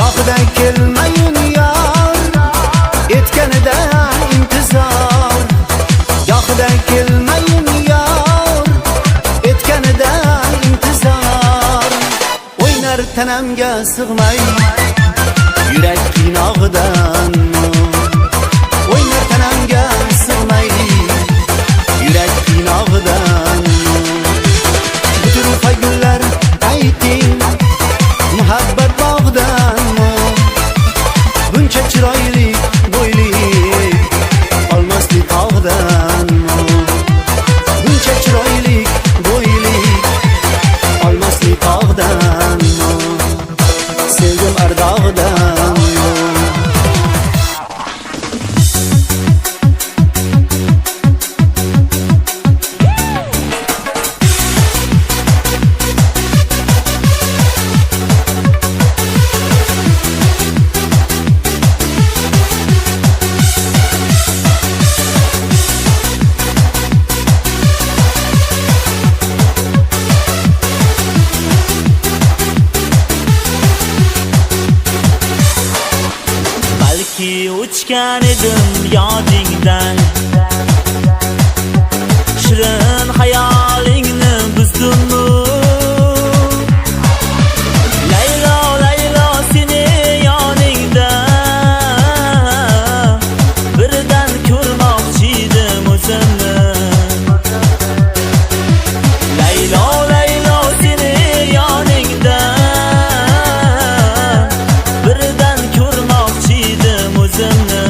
Yoqdan kelmayin yor etganida intizor. Yoqdan kelmayin yor etganida intizor. O'ynar tanamga sig'may yurak qiynog'idan. O'ynar tanamga sig'may yurak qiynog'idan. Butun gullar ayting muhabbat bog'dan. Buncha chiroyli bo'ylik olmaslik tog'dan. Buncha chiroyli bo'ylik olmaslik tog'dan. Sevdim ardog'idan. Balki uchgan edim yodingdan. Shirin xayolingni buzdimmi? Laylo laylo seni yoningda birdan ko'rmoqchi edim o'zimni. Laylo laylo seni yoningda birdan ko'rmoqchi edim o'zimni.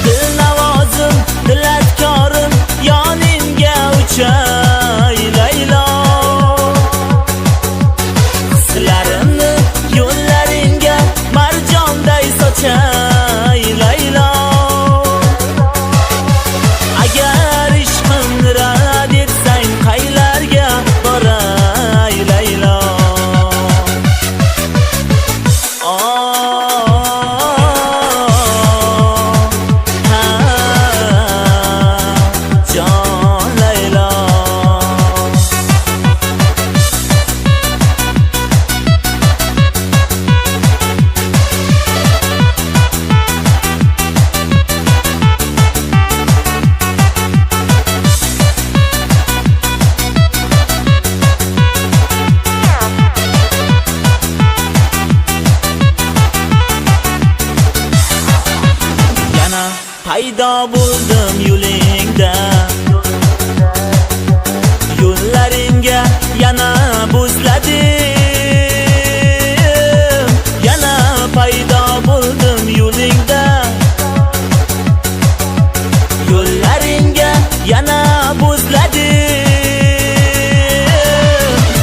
Dilnavozim, dilatkorim yoningga uchay Laylo. Hislarimni yo'llaringga marjonday sochay Laylo. Agar ishqimni rad etsang qaylarga boray Laylo. Jon Laylo. Yana paydo bo'ldim yo'lingda. Yo'llaringga yana bo'zladim. Yana paydo bo'ldim yo'lingda. Yo'llaringga yana bo'zladim.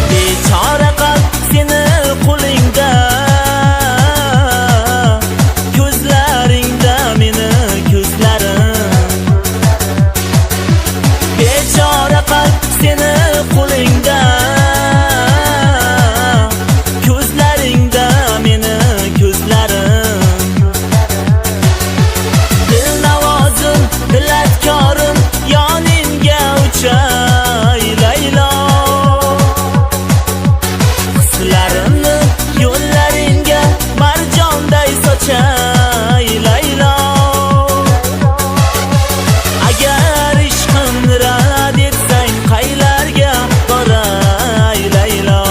Bechora qalb seni qo'lingda. Ko'zlaringda meni ko'zlarim. sochay Laylo. Agar ishqim rad etsang qaylarga boray Laylo.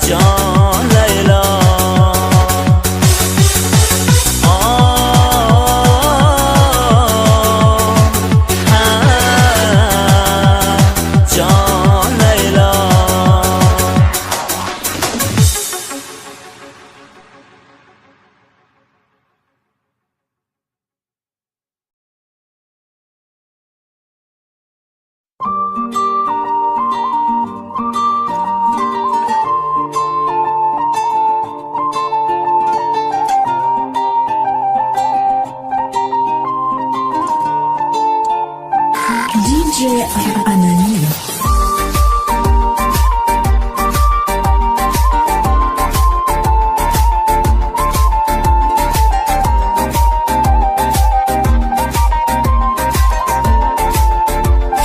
Jon Laylo. Jon Laylo. DJ Anani.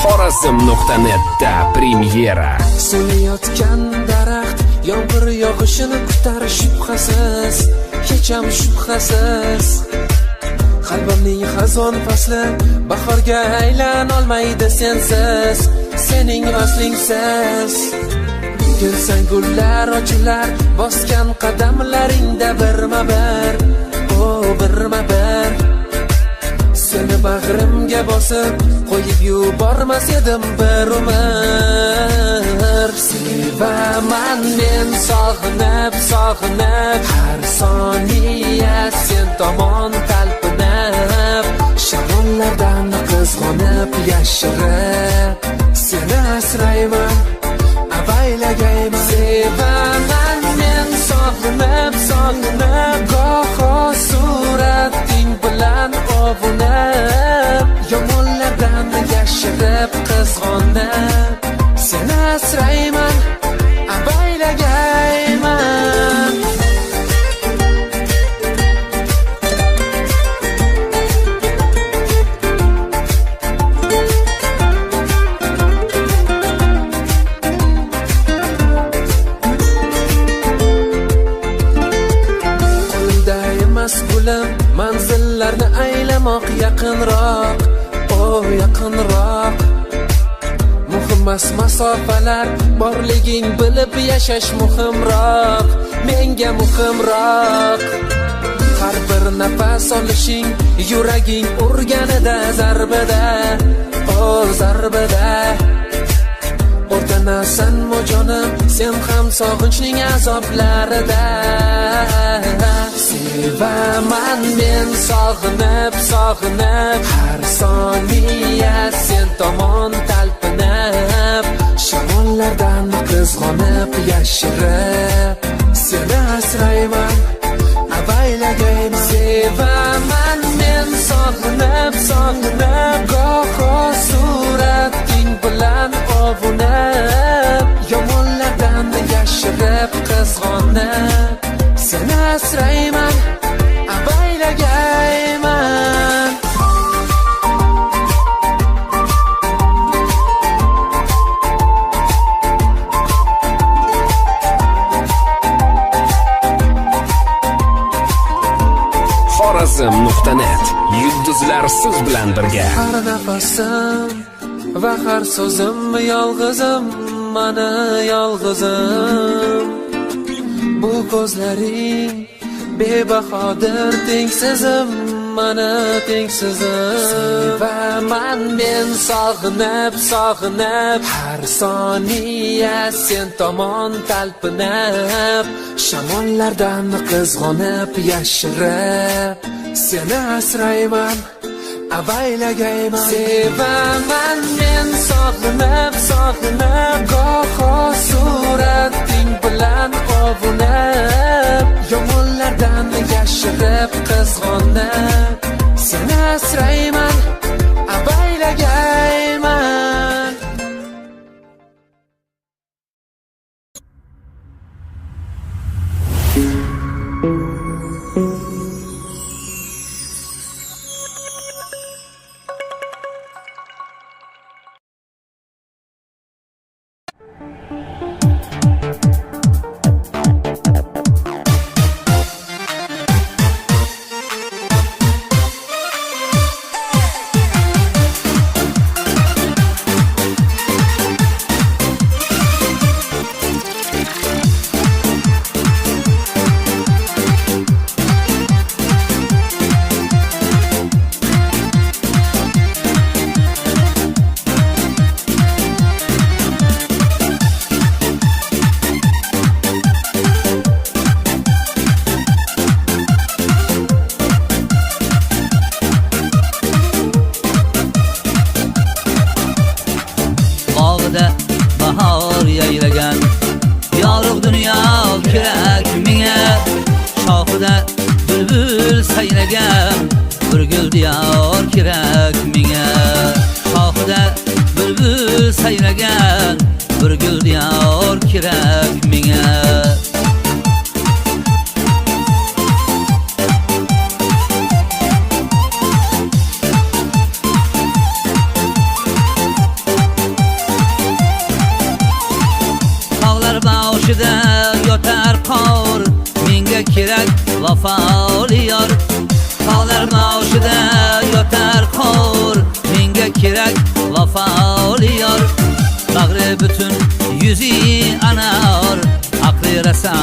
Xorazm.net'da premyera. So'layotgan daraxt yomg'ir yog'ishini kutar shubhasiz, hech ham shubhasiz. Qalbimning xazon fasli bahorga aylan olmaydi sensiz, sening vaslingsiz. Gulsan gullar ochilar, bosgan qadamlaringda birma-bir, birma-bir. Seni bag'rimga bosib, qo'yib yubormas edim bir umr. Sevaman men sog'inib, sog'inib, har soniya sen tomon talpinib, shamollardan qizg'onib yashirib, seni asrayman, avaylagayman. Sevaman men sog'inib, sog'inib, goho surating bilan ovunib, yomonlardan yashirib qizg'onib, seni asrayman, avaylagayman. Qo'limda emas gulim, manzillarni aylamoq yaqinroq, yaqinroq. Muhimmas masofalar, borliging bilib yashash muhimroq, menga muhimroq. Har bir nafas olishing yuraging urganida zarbada, zarbada. O'rtanasan mo'jonim, sen ham sog'inchning azoblarida. Sevaman men sog'inib, sog'inib, har soniya sen tomon talpinib, shamollardan qizg'onib yashirib, seni asrayman, avaylagayman. Sevaman men sog'inib, sog'inib, goho surating bilan ovunib, yomonlardan yashirib qizg'onib, seni asrayman, avaylagayman. Xorazm.net. Yulduzlar siz bilan birga. Har nafasim va har so'zim yolg'izim, mana yolg'izim. Bu ko'zlaring bebahodir, tengsizim, mana tengsizim. Sevaman men sog'inib, sog'inib, har soniya sen tomon talpinib, shamollardan qizg'onib yashirib, seni asrayman, avaylagayman. Sevaman men sog'inib, sog'inib, goho surating bilan ovunib, yomonlardan yashirib qizg'onib, seni asrayman, avaylagayman. bog'ida bahor yayragan. Yorug' dunyo kerak menga, shoxida bülbül sayragan. Bir gul diyor kerak menga, shoxida bülbül sayragan. Bir gul diyor kerak menga. Boshida yotar qor, menga kerak vafoli yor. Tog'lar boshida yotar qor, menga kerak vafoli yor. Bag'ri butun yuzi anor, aqli rasa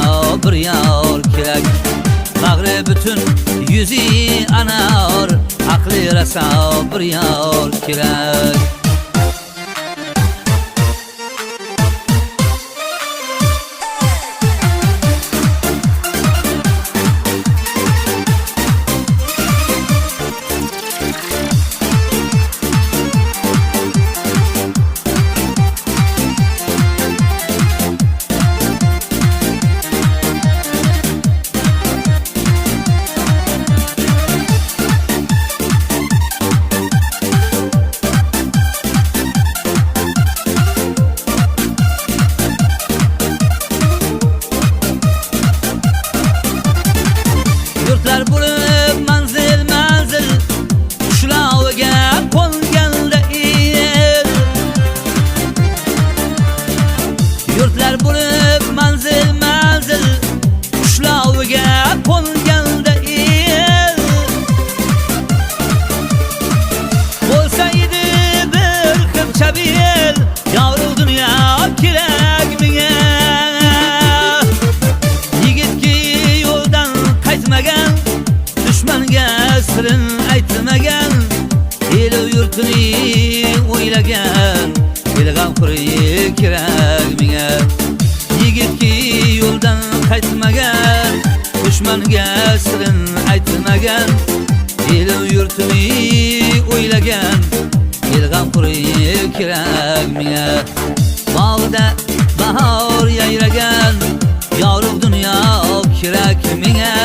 bir yor kerak. Bag'ri butun yuzi anor, aqli rasa bir yor kerak. Bog'ida bahor yayragan, yorug' dunyo kerak menga,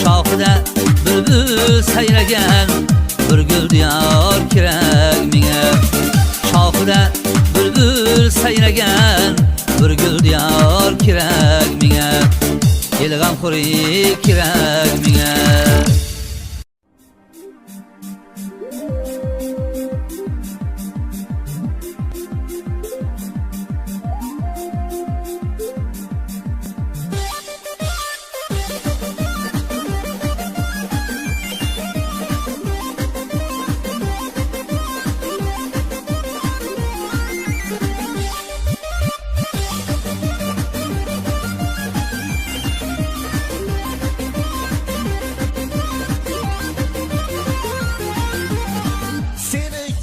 shoxida bülbül sayragan. Bir gul diyor kerak menga, shoxida bülbül sayragan. Bir gul diyor kerak menga, g'amxo'ri kerak menga.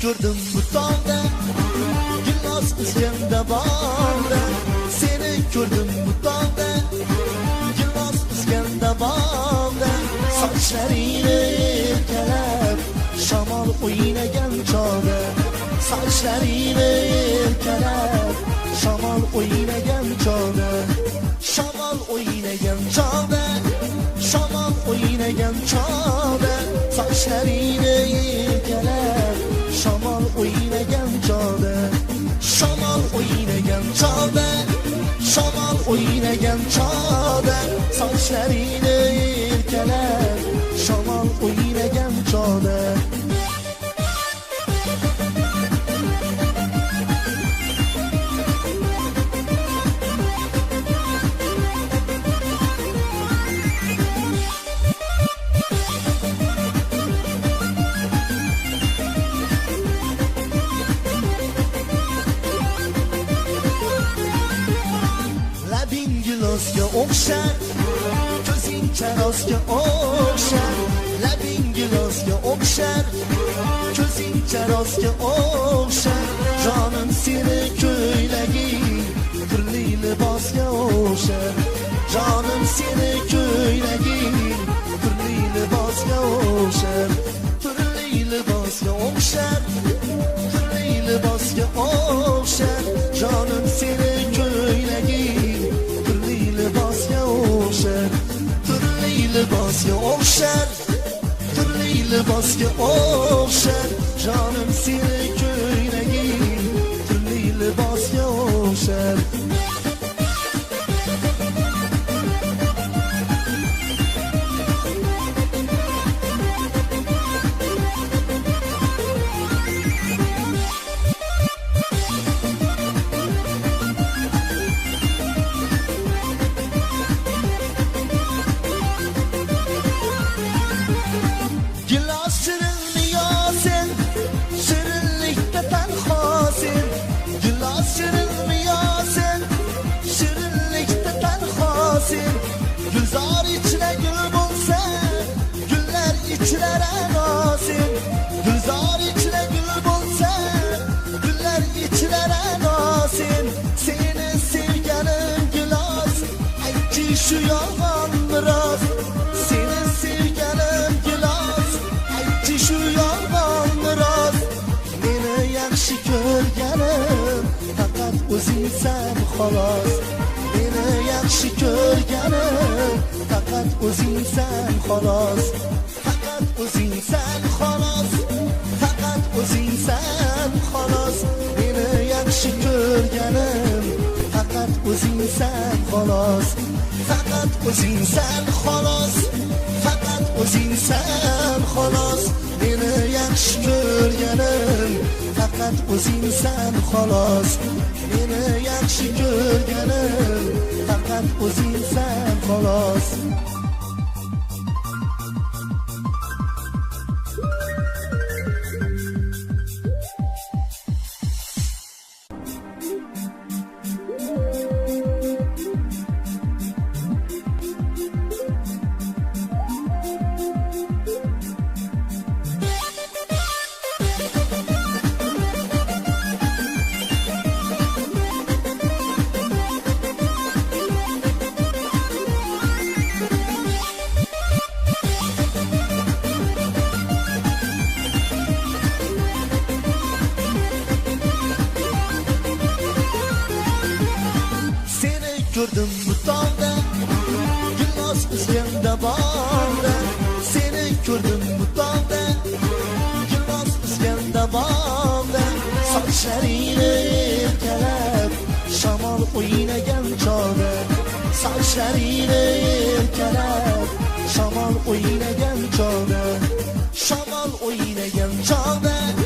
Gördüm bu dağda, gülmaz iskende bağda. Seni gördüm bu dağda, gülmaz iskende bağda. Saçlarını erkelep, şamal oynayan çağda. Saçlarını erkelep, şamal oynayan çağda. Şamal oynayan çağda, şamal oynayan çağda. Saçlarını erkelep, şamal oynayan çağda. Şamal oynayan çağda, şamal oynayan çağda. Saçlarını erkeler, şamal oynayan çağda. Gilosga o'xshar, ko'zing charosga o'xshar. Labing gilosga o'xshar, ko'zing charosga o'xshar. Jonim seni ko'ylaging, turli libosga o'xshar. Jonim seni ko'ylaging, turli libosga o'xshar. Turli libosga o'xshar, turli libosga o'xshar. libosga o'xshar jonim seni ko'ylaging turli libosga o'xshar Gülzar içine gül bulsan, güller içlere nasin. Gülzar içine gül bulsan, güller içlere nasin. Seni sevgenim gülas, aytki şu yalan biraz. Seni sevgenim gülas, aytki şu yalan biraz. Meni yaxshi ko'rganim, faqat o'zingsan xolos. Meni yaxshi ko'rganim faqat o'zingsan xolos faqat o'zingsan xolos faqat o'zingsan xolos meni yaxshi ko'rganim faqat o'zingsan xolos faqat o'zingsan xolos faqat o'zingsan xolos meni yaxshi ko'rganim faqat o'zingsan xolos meni yaxshi ko'rganim faqat o'zingsan xolos Gördüm bu dağda, güllas üzerinde bağda. Seni gördüm bu dağda, güllas üzerinde bağda. Saçlarıyla erkelep, şamal oynayan çağda. Saçlarıyla erkelep, şamal oynayan çağda. Şamal oynayan çağda.